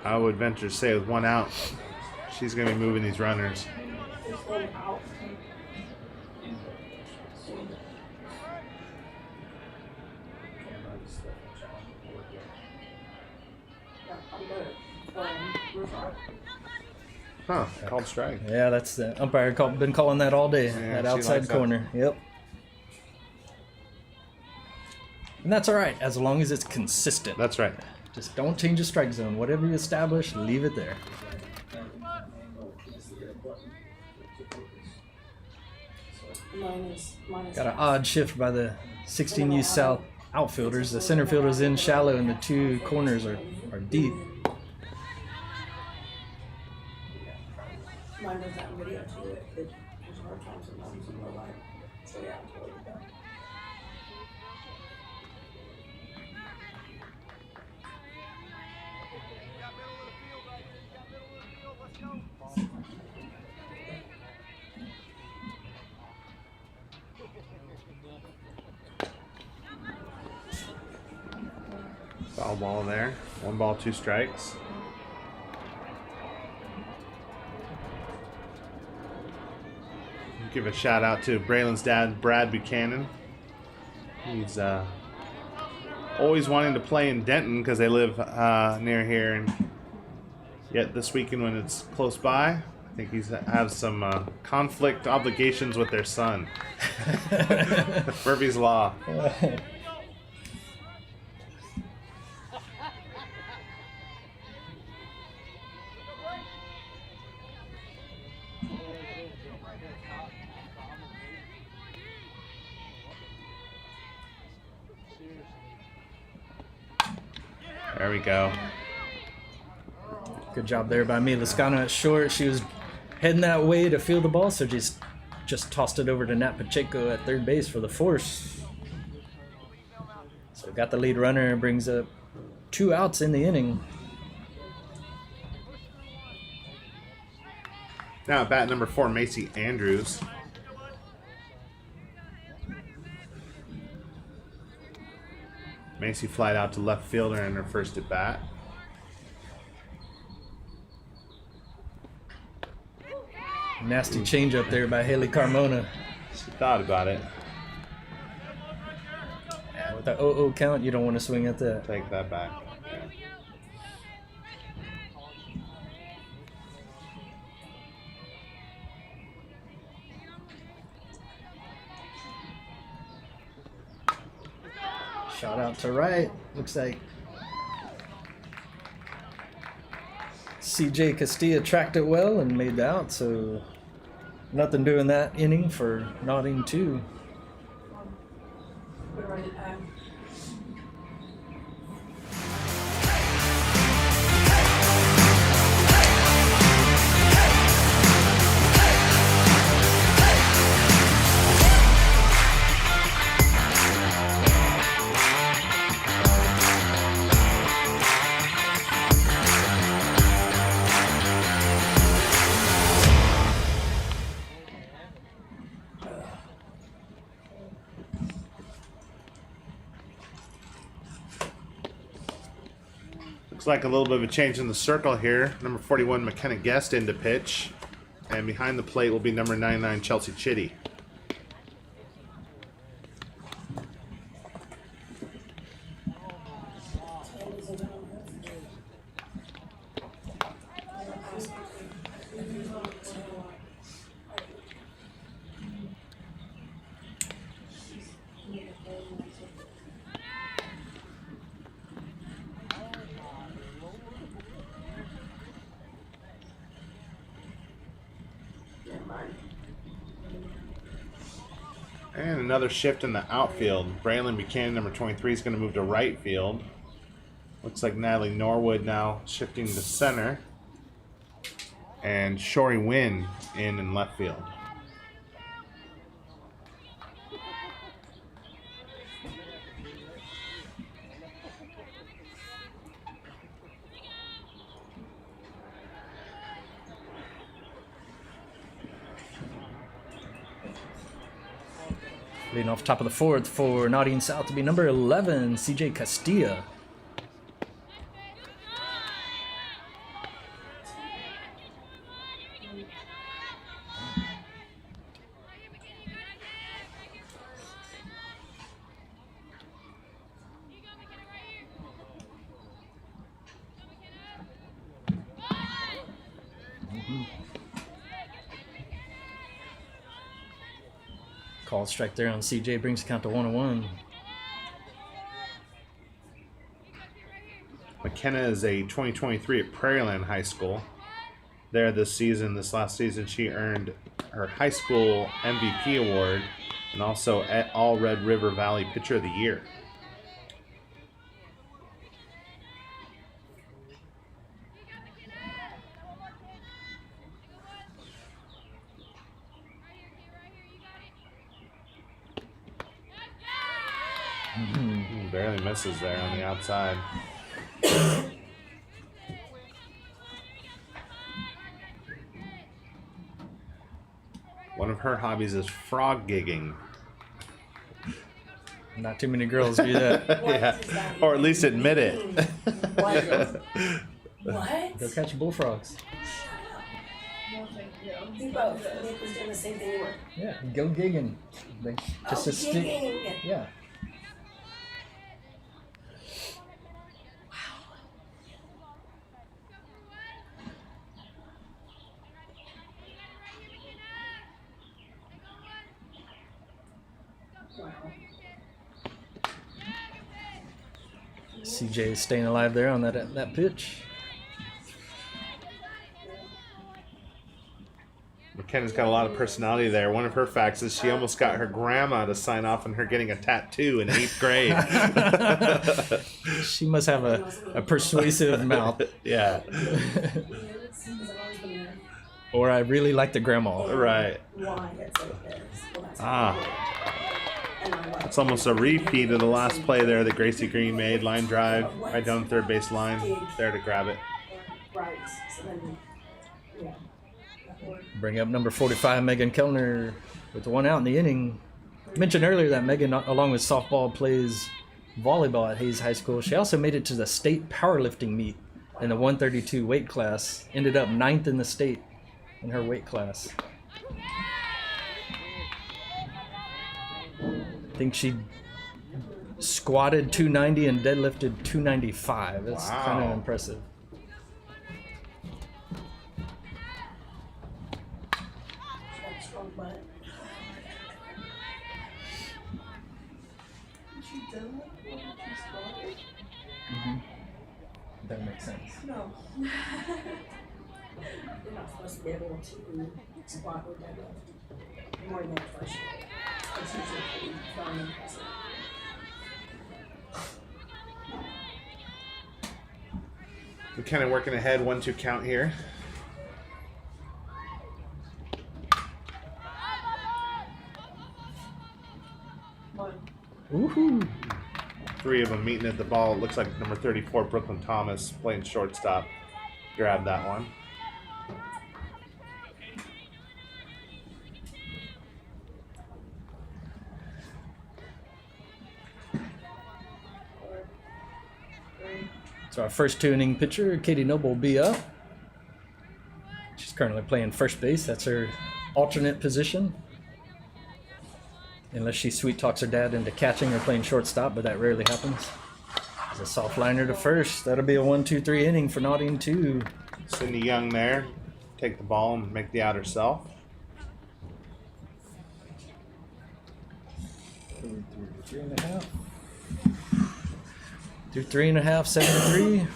I would venture to say with 1 out, she's going to be moving these runners. Huh, called strike. Yeah, that's the umpire been calling that all day. Yeah, that she outside likes that. corner. Yep. And that's all right, as long as it's consistent. That's right. Just don't change the strike zone. Whatever you establish, leave it there. Got an odd shift by the 16U South outfielders. The center field is in shallow and the 2 corners are deep. Mine does that video too. hard time sometimes in real life. So yeah, I'm totally with that. Foul ball there. 1 ball, 2 strikes. Give a shout out to Braylon's dad, Brad Buchanan. He's always wanting to play in Denton because they live near here, and yet this weekend when it's close by, I think he's has some conflict obligations with their son. Murphy's Law. There we go. Good job there by me. Lascano at short. She was heading that way to field the ball, so just tossed it over to Nat Pacheco at third base for the force. So got the lead runner and brings up 2 outs in the inning. Now at bat number 4, Macy Andrews. Macy flied out to left fielder in her first at bat. Nasty changeup there by Haley Carmona. She thought about it. Yeah, with that 0-0 count, you don't want to swing at that. Take that back. Shot out to right. Looks like CJ Castilla tracked it well and made the out, so nothing doing that inning for Naudin 2. We're running, Looks like a little bit of a change in the circle here. Number 41, McKenna Guest in to pitch. And behind the plate will be number 99, Chelsea Chitty. And another shift in the outfield. Braylon Buchanan, number 23, is going to move to right field. Looks like Natalie Norwood now shifting to center. And Shory Wynn in left field. Leading off top of the 4th for Naudin South to be number 11, CJ Castilla. Call strike there on CJ, brings the count to 1-1. McKenna is a 2023 at Prairieland High School. There this last season, she earned her high school MVP award and also at All Red River Valley Pitcher of the Year. Barely misses there on the outside. One of her hobbies is frog gigging. Not too many girls do that. Yeah, or at least admit it. What? Go catch bullfrogs. We both. Nick was doing the same thing you were. Yeah, go gigging. Just a stick. gigging. Yeah. CJ is staying alive there on that pitch. McKenna's got a lot of personality there. One of her facts is she almost got her grandma to sign off on her getting a tattoo in 8th grade. She must have a persuasive mouth. Yeah. Or I really like the grandma. Right. Why it's like this. Well, that's Ah. and I love It's almost a repeat of the last play there that Gracie Green made. Line drive, right down the third base line. There to grab it. right. So then, yeah. Bring up number 45, Megan Kellner, with one out in the inning. Mentioned earlier that Megan, along with softball, plays volleyball at Hayes High School. She also made it to the state powerlifting meet in the 132 weight class. Ended up 9th in the state in her weight class. I think she squatted 290 and deadlifted 295. That's kind of Wow. She impressive. got a strong butt. She done it? She squatted? That makes sense. No. You're not supposed to be able to squat or deadlift more than first. It's usually pretty darn impressive. We're kind of working ahead, 1-2 count here. Woohoo! 3 of them meeting at the ball. It looks like number 34, Brooklyn Thomas, playing shortstop. Grab that one. So our first 2-inning pitcher, Katie Noble, will be up. She's currently playing first base. That's her alternate position. Unless she sweet talks her dad into catching or playing shortstop, but that rarely happens. There's a soft liner to first. That'll be a 1-2-3 inning for Naudin 2. Cindy Young there. Take the ball and make the out herself. 3.5. Through 3.5, 7-3.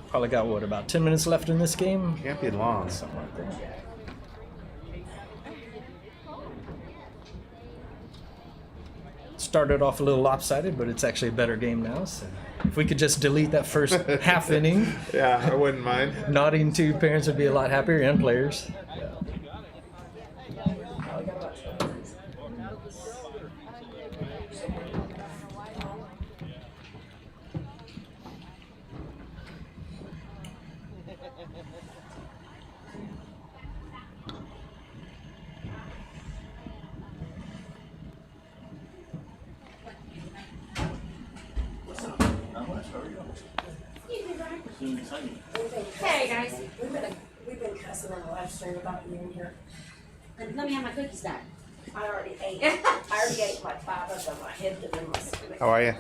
Probably got what, about 10 minutes left in this game? Can't be long. Something like that. Started off a little lopsided, but it's actually a better game now. So if we could just delete that first half inning, Yeah, I wouldn't mind. Naudin 2 parents would be a lot happier, and players. Hey guys, We've been cussing on the live stream about you in here. let me have my cookies back. I already ate like 5 of them. I hid them in my stomach. How are you?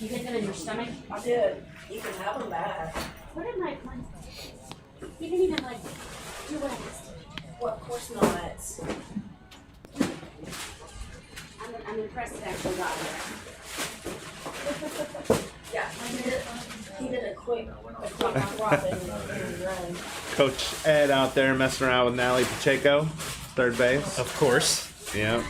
You get them in your stomach? I did. You can have them back. What am I? You didn't even like do what I asked. Well, of course not. I'm impressed it actually got there. Yeah, he did a quick drop and run. Coach Ed out there messing around with Natalie Pacheco, third base. Of course. Yeah.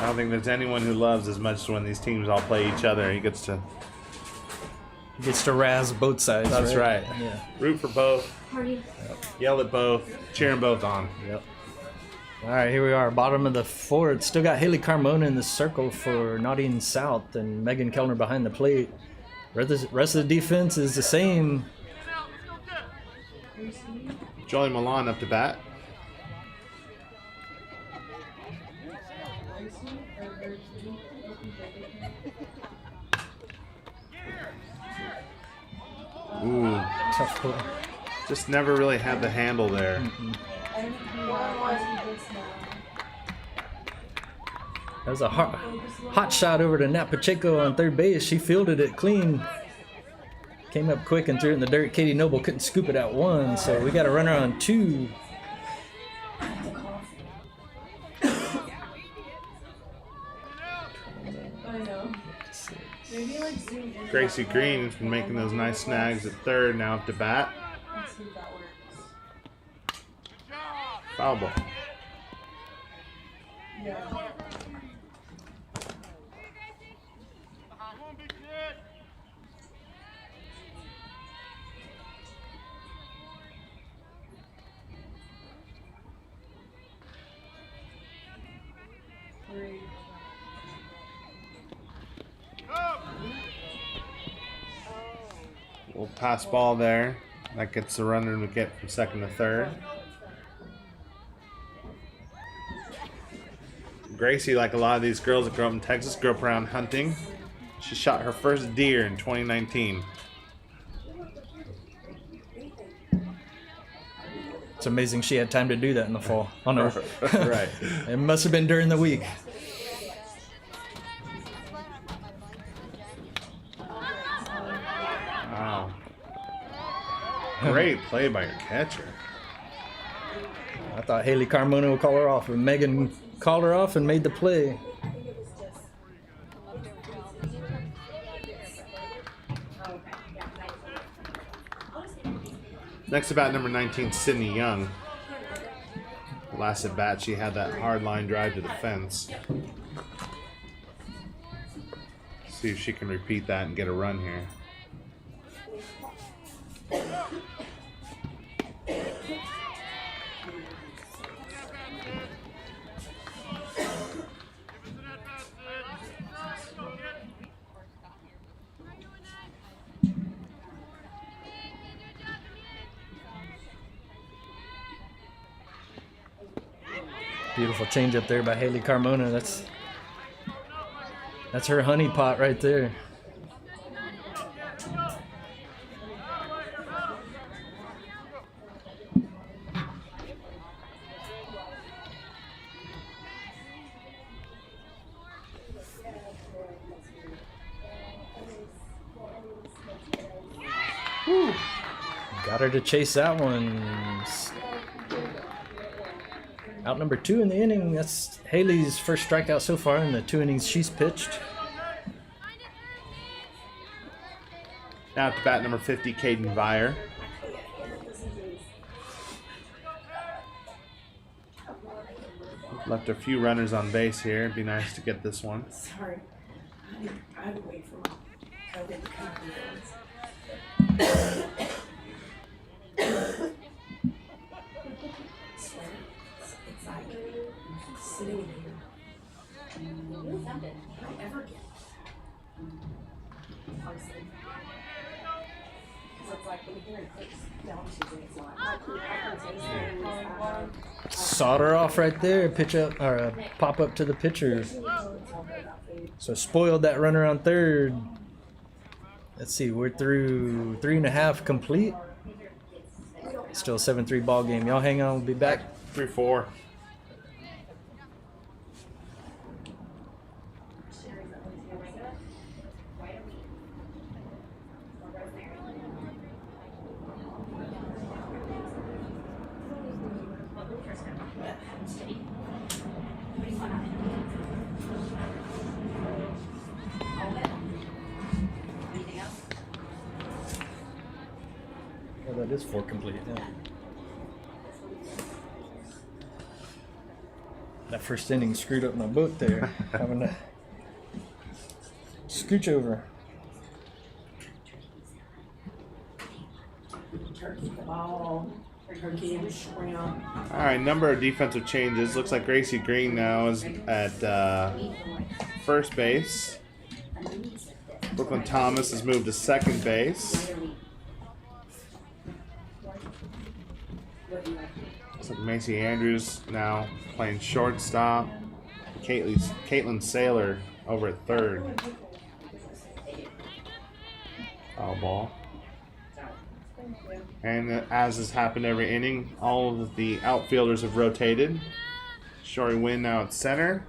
I don't think there's anyone who loves as much as when these teams all play each other. He gets to razz both sides. That's right. Yeah. root for both, Party. yell at both, cheer them both on. Yep. All right, here we are, bottom of the fourth. Still got Haley Carmona in the circle for Naudin South and Megan Kellner behind the plate. Rest of the defense is the same. Joey Milan up to bat. Ooh, Tough play. just never really had the handle there. That was a hot shot over to Nat Pacheco on third base. She fielded it clean. Came up quick and threw it in the dirt. Katie Noble couldn't scoop it out one, so we got a runner on 2. Gracie Green's been making those nice snags at third, now up to bat. Foul ball. We'll pass ball there. That gets the runner to get from second to third. Gracie, like a lot of these girls that grow up in Texas, grew up around hunting. She shot her first deer in 2019. It's amazing she had time to do that in the fall. Oh no. Right. It must have been during the week. Wow. Great play by your catcher. I thought Haley Carmona would call her off, but Megan called her off and made the play. Next at bat, number 19, Sydney Young. Last at bat, she had that hard line drive to the fence. See if she can repeat that and get a run here. Beautiful change up there by Haley Carmona. That's her honey pot right there. Whew. Got her to chase that one. Out number 2 in the inning. That's Haley's first strikeout so far in the 2 innings she's pitched. Now at the bat, number 50, Caden Vire. Left a few runners on base here. It'd be nice to get this one. Sorry. I would wait for my COVID to come It's like sitting in here. I ever get honestly. Because it's like when you hear it clicks down to it, it's like Sawed her off right there. Pitch up or pop up to the pitcher. So spoiled that runner on third. Let's see, we're through 3.5 complete. Still a 7-3 ball game. Y'all hang on, we'll be back. 3-4. Oh, that is 4 complete. Yeah. That first inning screwed up my boat there. Having to scooch over. Turkey kebab, or turkey and shrimp. All right, number of defensive changes. Looks like Gracie Green now is at first base. Brooklyn Thomas has moved to second base. Looks like Macy Andrews now playing shortstop. Caitlin Saylor over at third. Foul ball. And as has happened every inning, all of the outfielders have rotated. Shori Wynn now at center.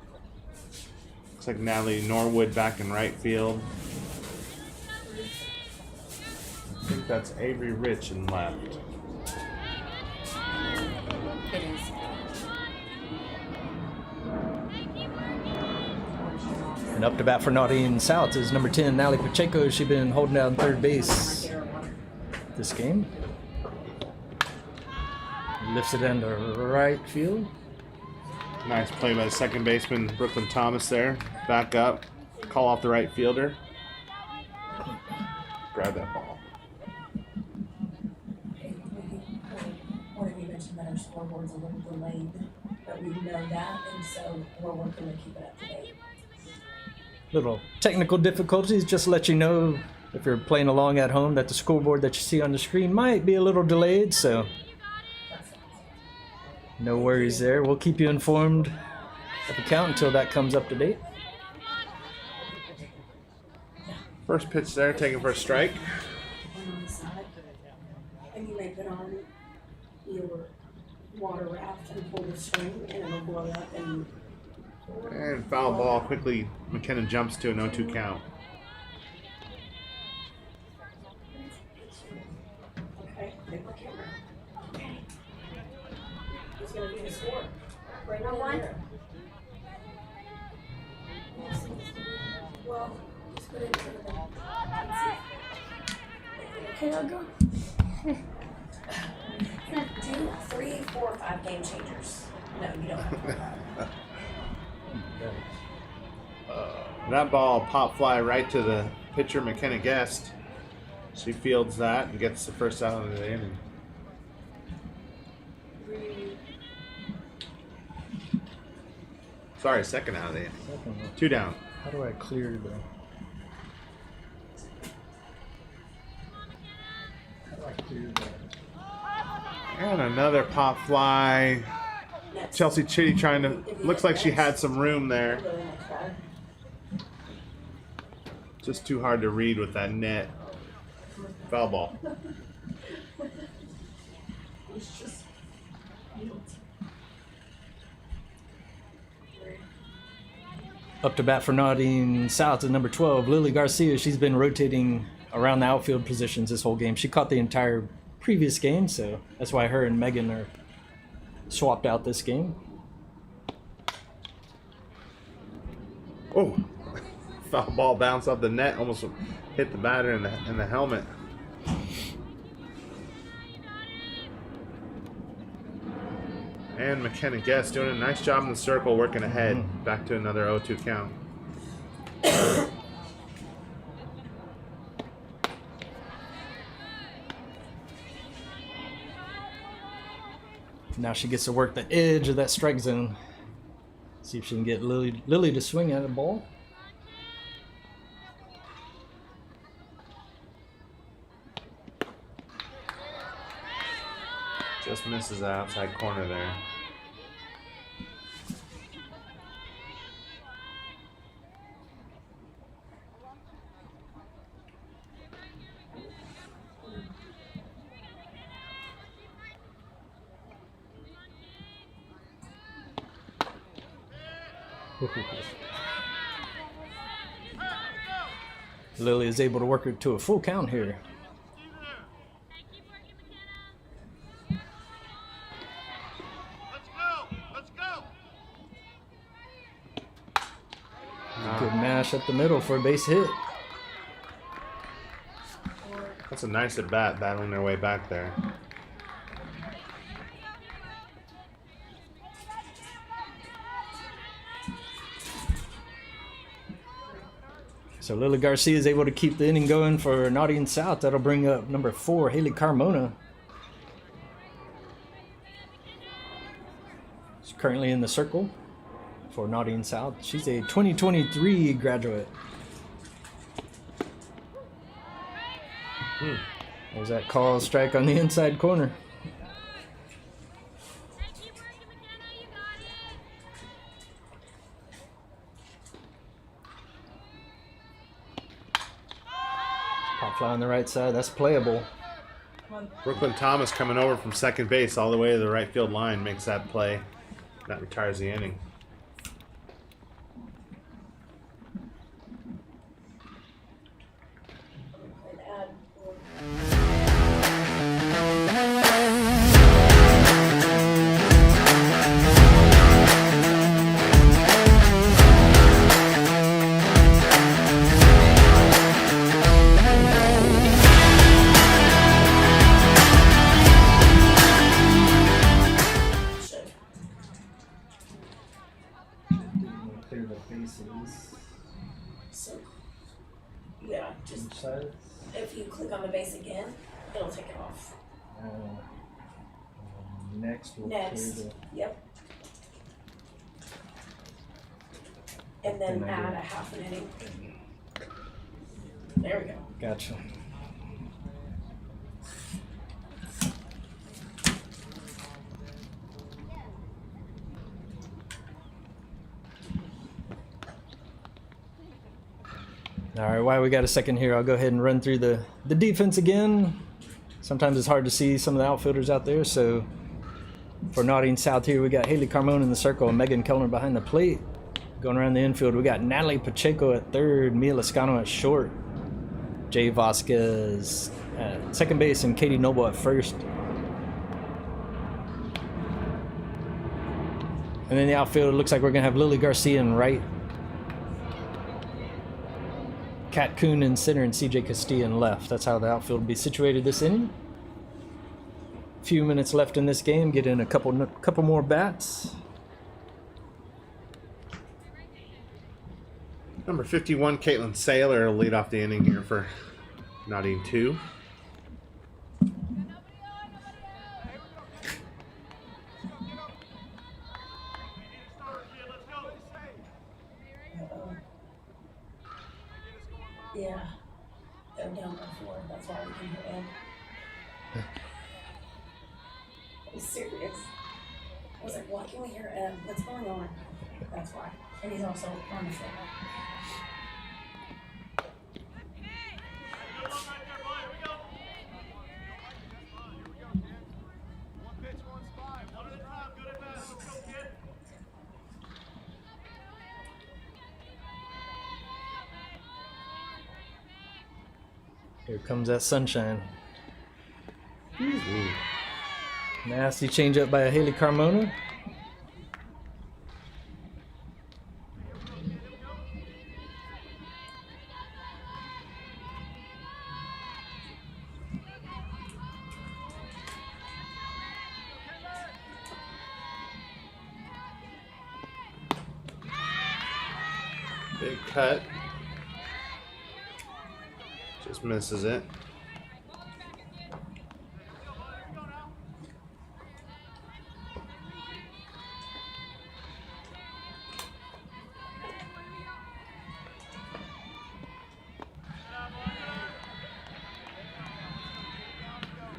Looks like Natalie Norwood back in right field. I think that's Avery Rich in left. It is. And up to bat for Naudin South is number 10, Natalie Pacheco. She's been holding down third base this game. Lifts it into right field. Nice play by the second baseman, Brooklyn Thomas there. Back up, call off the right fielder. Grab that ball. One of you mentioned that our scoreboard's a little delayed, but we know that, and so we're working to keep it up to date. Little technical difficulties, just to let you know if you're playing along at home that the scoreboard that you see on the screen might be a little delayed, so no worries there. We'll keep you informed of the count until that comes up to date. First pitch there, taken for a strike. One on the side, and you may put on your water raft and pull the string, and it'll blow up and. And foul ball quickly. McKenna jumps to an 0-2 count. Okay, take my camera. Okay. Who's gonna be the score? Right now, one. Well, just put it in front of them. Okay, I'll go. 2, 3, 4, 5 game changers. No, you don't have to. That ball pop fly right to the pitcher, McKenna Guest. She fields that and gets the first out of the inning. Sorry, second out of the inning. 2 down. How do I clear the... And another pop fly. Chelsea Chitty trying to, looks like she had some room there. Just too hard to read with that net. Foul ball. Up to bat for Naudin South is number 12, Lily Garcia. She's been rotating around the outfield positions this whole game. She caught the entire previous game, so that's why her and Megan are swapped out this game. Oh, foul ball bounced off the net, almost hit the batter in the helmet. And McKenna Guest doing a nice job in the circle, working ahead. Back to another 0-2 count. Now she gets to work the edge of that strike zone. See if she can get Lily to swing at the ball. Just misses the outside corner there. Lily is able to work it to a full count here. Good mash up the middle for a base hit. That's a nice at bat, battling their way back there. So Lily Garcia is able to keep the inning going for Naudin South. That'll bring up number 4, Haley Carmona. She's currently in the circle for Naudin South. She's a 2023 graduate. There's that call strike on the inside corner. Pop fly on the right side. That's playable. Brooklyn Thomas coming over from second base all the way to the right field line makes that play. That retires the inning. Clear the bases. So, yeah, just Each side. if you click on the base again, it'll take it off. Next, we'll Next. clear Yep. And then Good add idea. a half an inning. There we go. the. Gotcha. All right, while we got a second here, I'll go ahead and run through the defense again. Sometimes it's hard to see some of the outfielders out there. So for Naudin South here, we got Haley Carmona in the circle and Megan Kellner behind the plate. Going around the infield, we got Natalie Pacheco at third, Mia Lascano at short, Jay Vasquez at second base, and Katie Noble at first. And then the outfield, it looks like we're going to have Lily Garcia in right, Kat Kuhn in center, and CJ Castilla in left. That's how the outfield will be situated this inning. Few minutes left in this game. Get in a couple more bats. Number 51, Caitlin Saylor will lead off the inning here for Naudin 2. Yeah. They're down by 4. That's why we can hit in. I'm serious. I was like, why can we hear Ed? What's going on? That's why. And he's also on the field. Here comes that sunshine. Nasty changeup by Haley Carmona. Big cut. Just misses it.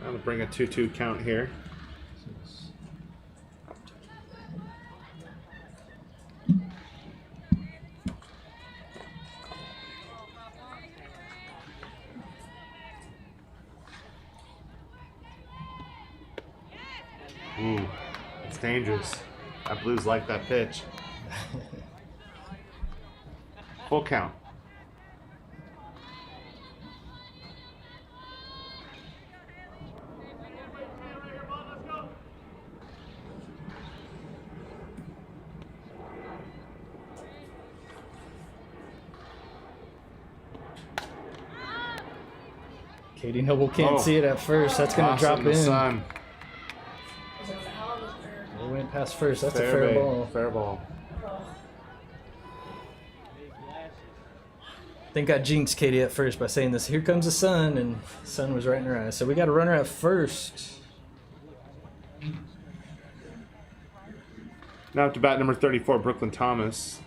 That'll bring a 2-2 count here. Ooh, it's dangerous. That Blues like that pitch. Full count. Katie Noble can't see it at first. That's going to Lost it drop in the in. sun. Was it a foul? Was it It went past first. That's a fair ball. Fair ball. oh. think I jinxed Katie at first by saying this. Here comes the sun, and the sun was right in her eyes. So we got a runner at first. Now to bat number 34, Brooklyn Thomas.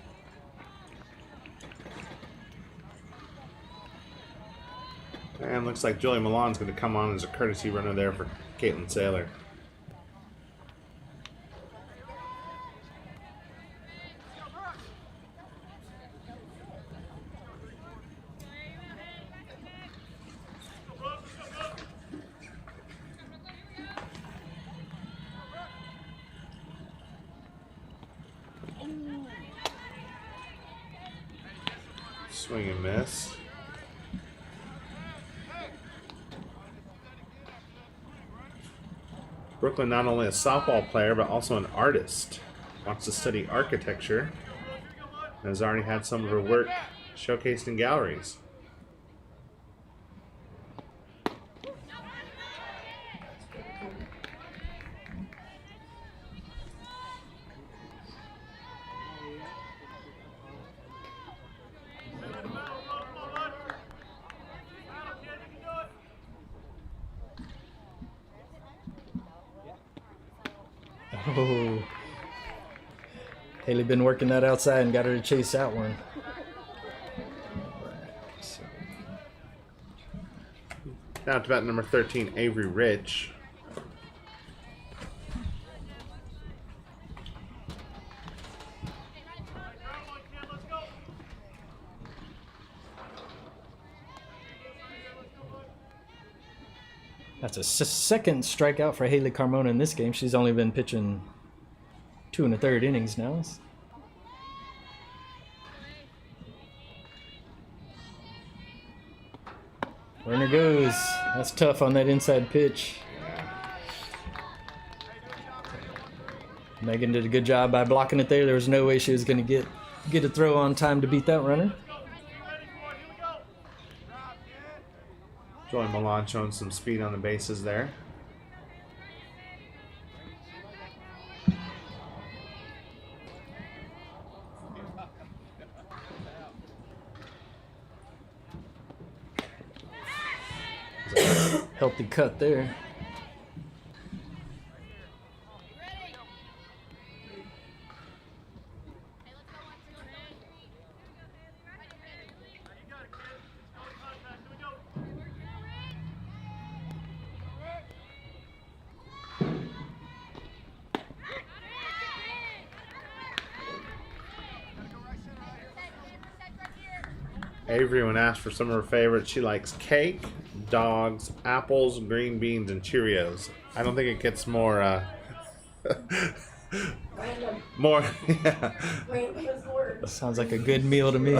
And looks like Julie Milan's going to come on as a courtesy runner there for Caitlin Saylor. Swing and miss. Brooklyn, not only a softball player, but also an artist. Wants to study architecture. And has already had some of her work showcased in galleries. Oh. Haley been working that outside and got her to chase that one. Now to bat number 13, Avery Rich. That's a second strikeout for Haley Carmona in this game. She's only been pitching 2 1/3 innings now. Runner goes. That's tough on that inside pitch. Megan did a good job by blocking it there. There was no way she was going to get a throw on time to beat that runner. Joey Milan showing some speed on the bases there. Healthy cut there. Avery, when asked for some of her favorites, she likes cake, dogs, apples, green beans, and Cheerios. I don't think it gets more, Random. more, yeah. Random is the word. Sounds like a good meal to me.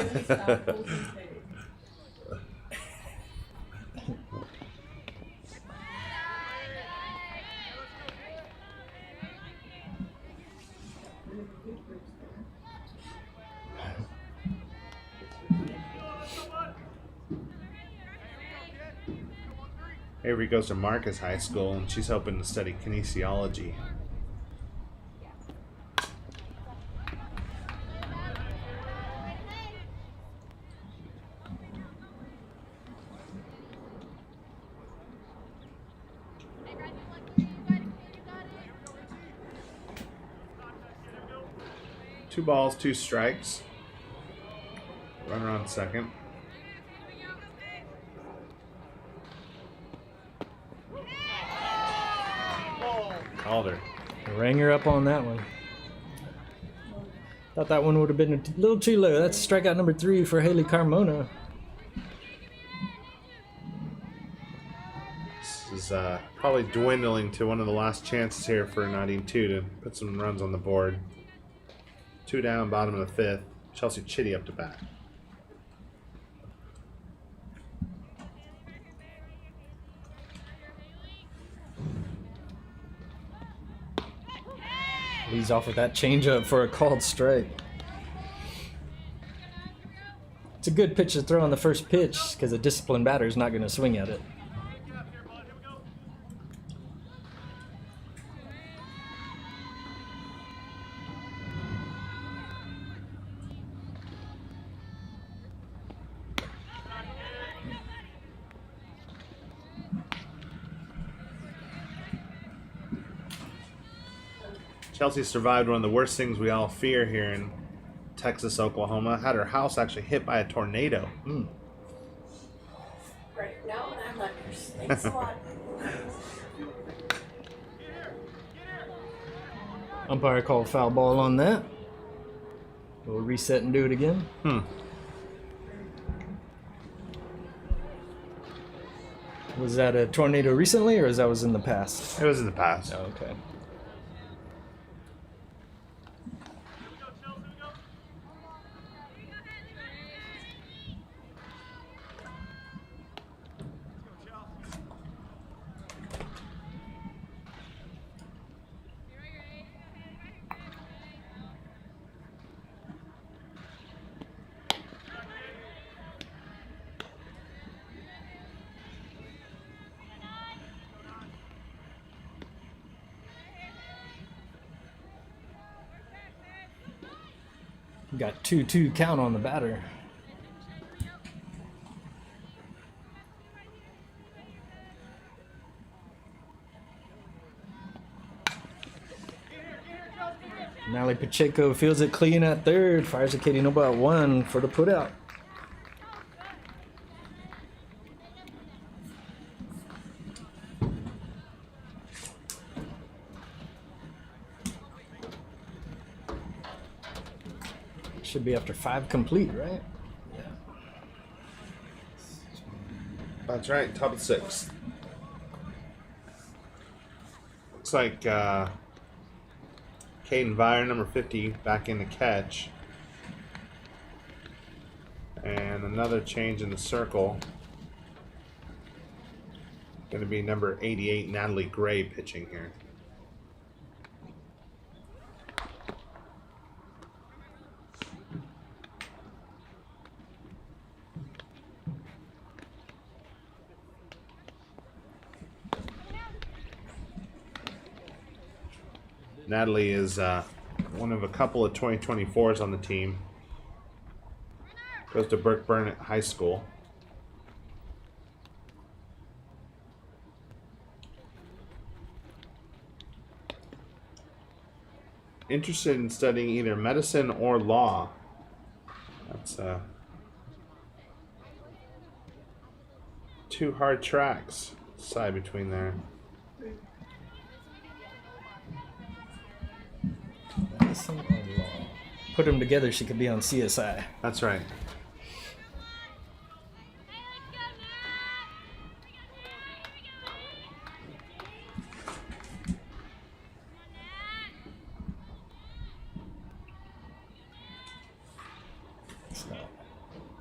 Avery goes to Marcus High School, and she's hoping to study kinesiology. Two balls, two strikes. Runner on second. Called her. Rang her up on that one. Thought that one would have been a little too low. That's strikeout number 3 for Haley Carmona. This is probably dwindling to one of the last chances here for Naudin 2 to put some runs on the board. 2 down, bottom of the 5th. Chelsea Chitty up to bat. Leads off with that changeup for a called strike. It's a good pitch to throw on the first pitch because a disciplined batter is not going to swing at it. Chelsea survived one of the worst things we all fear here in Texas, Oklahoma. Had her house actually hit by a tornado. Right. No, I'm not. Thanks a lot. Umpire called foul ball on that. We'll reset and do it again. Was that a tornado recently, or was in the past? It was in the past. Oh, okay. Got 2-2 count on the batter. Nally Pacheco fields it clean at third. Fires a Katie Noble at 1 for the putout. Should be after 5 complete, right? That's right, top of the 6th. Looks like Caden Vire, number 50, back in the catch. And another change in the circle. Going to be number 88, Natalie Gray, pitching here. Natalie is one of a couple of 2024s on the team. Goes to Burke Burnett High School. Interested in studying either medicine or law. That's 2 hard tracks. Decide between there. Medicine or law? Put them together, she could be on CSI. That's right.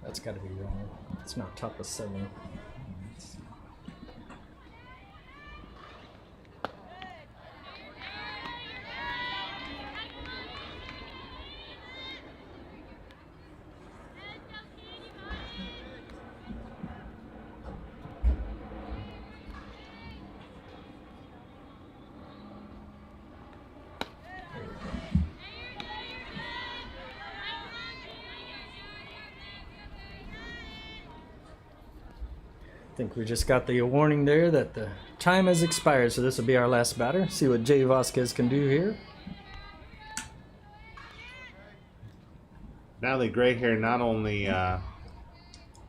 That's got to be wrong. It's not top of 7. I think we just got the warning there that the time has expired, so this will be our last batter. See what Jay Vasquez can do here. Natalie Gray here not only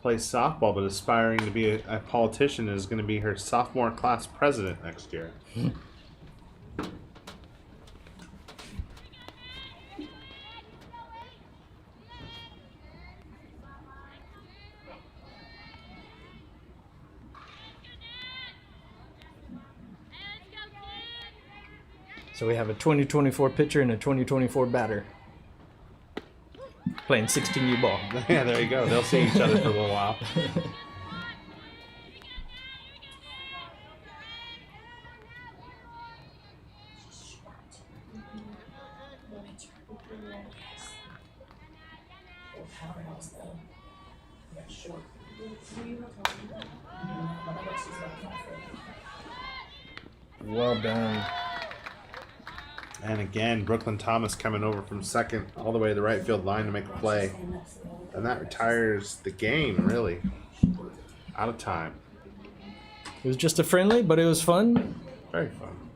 plays softball, but aspiring to be a politician, is going to be her sophomore class president next year. So we have a 2024 pitcher and a 2024 batter playing 16U ball. Yeah, there you go. They'll see each other for a little while. Well done. And again, Brooklyn Thomas coming over from second all the way to the right field line to make a play. And that retires the game, really. Out of time. It was just a friendly, but it was fun. Very fun.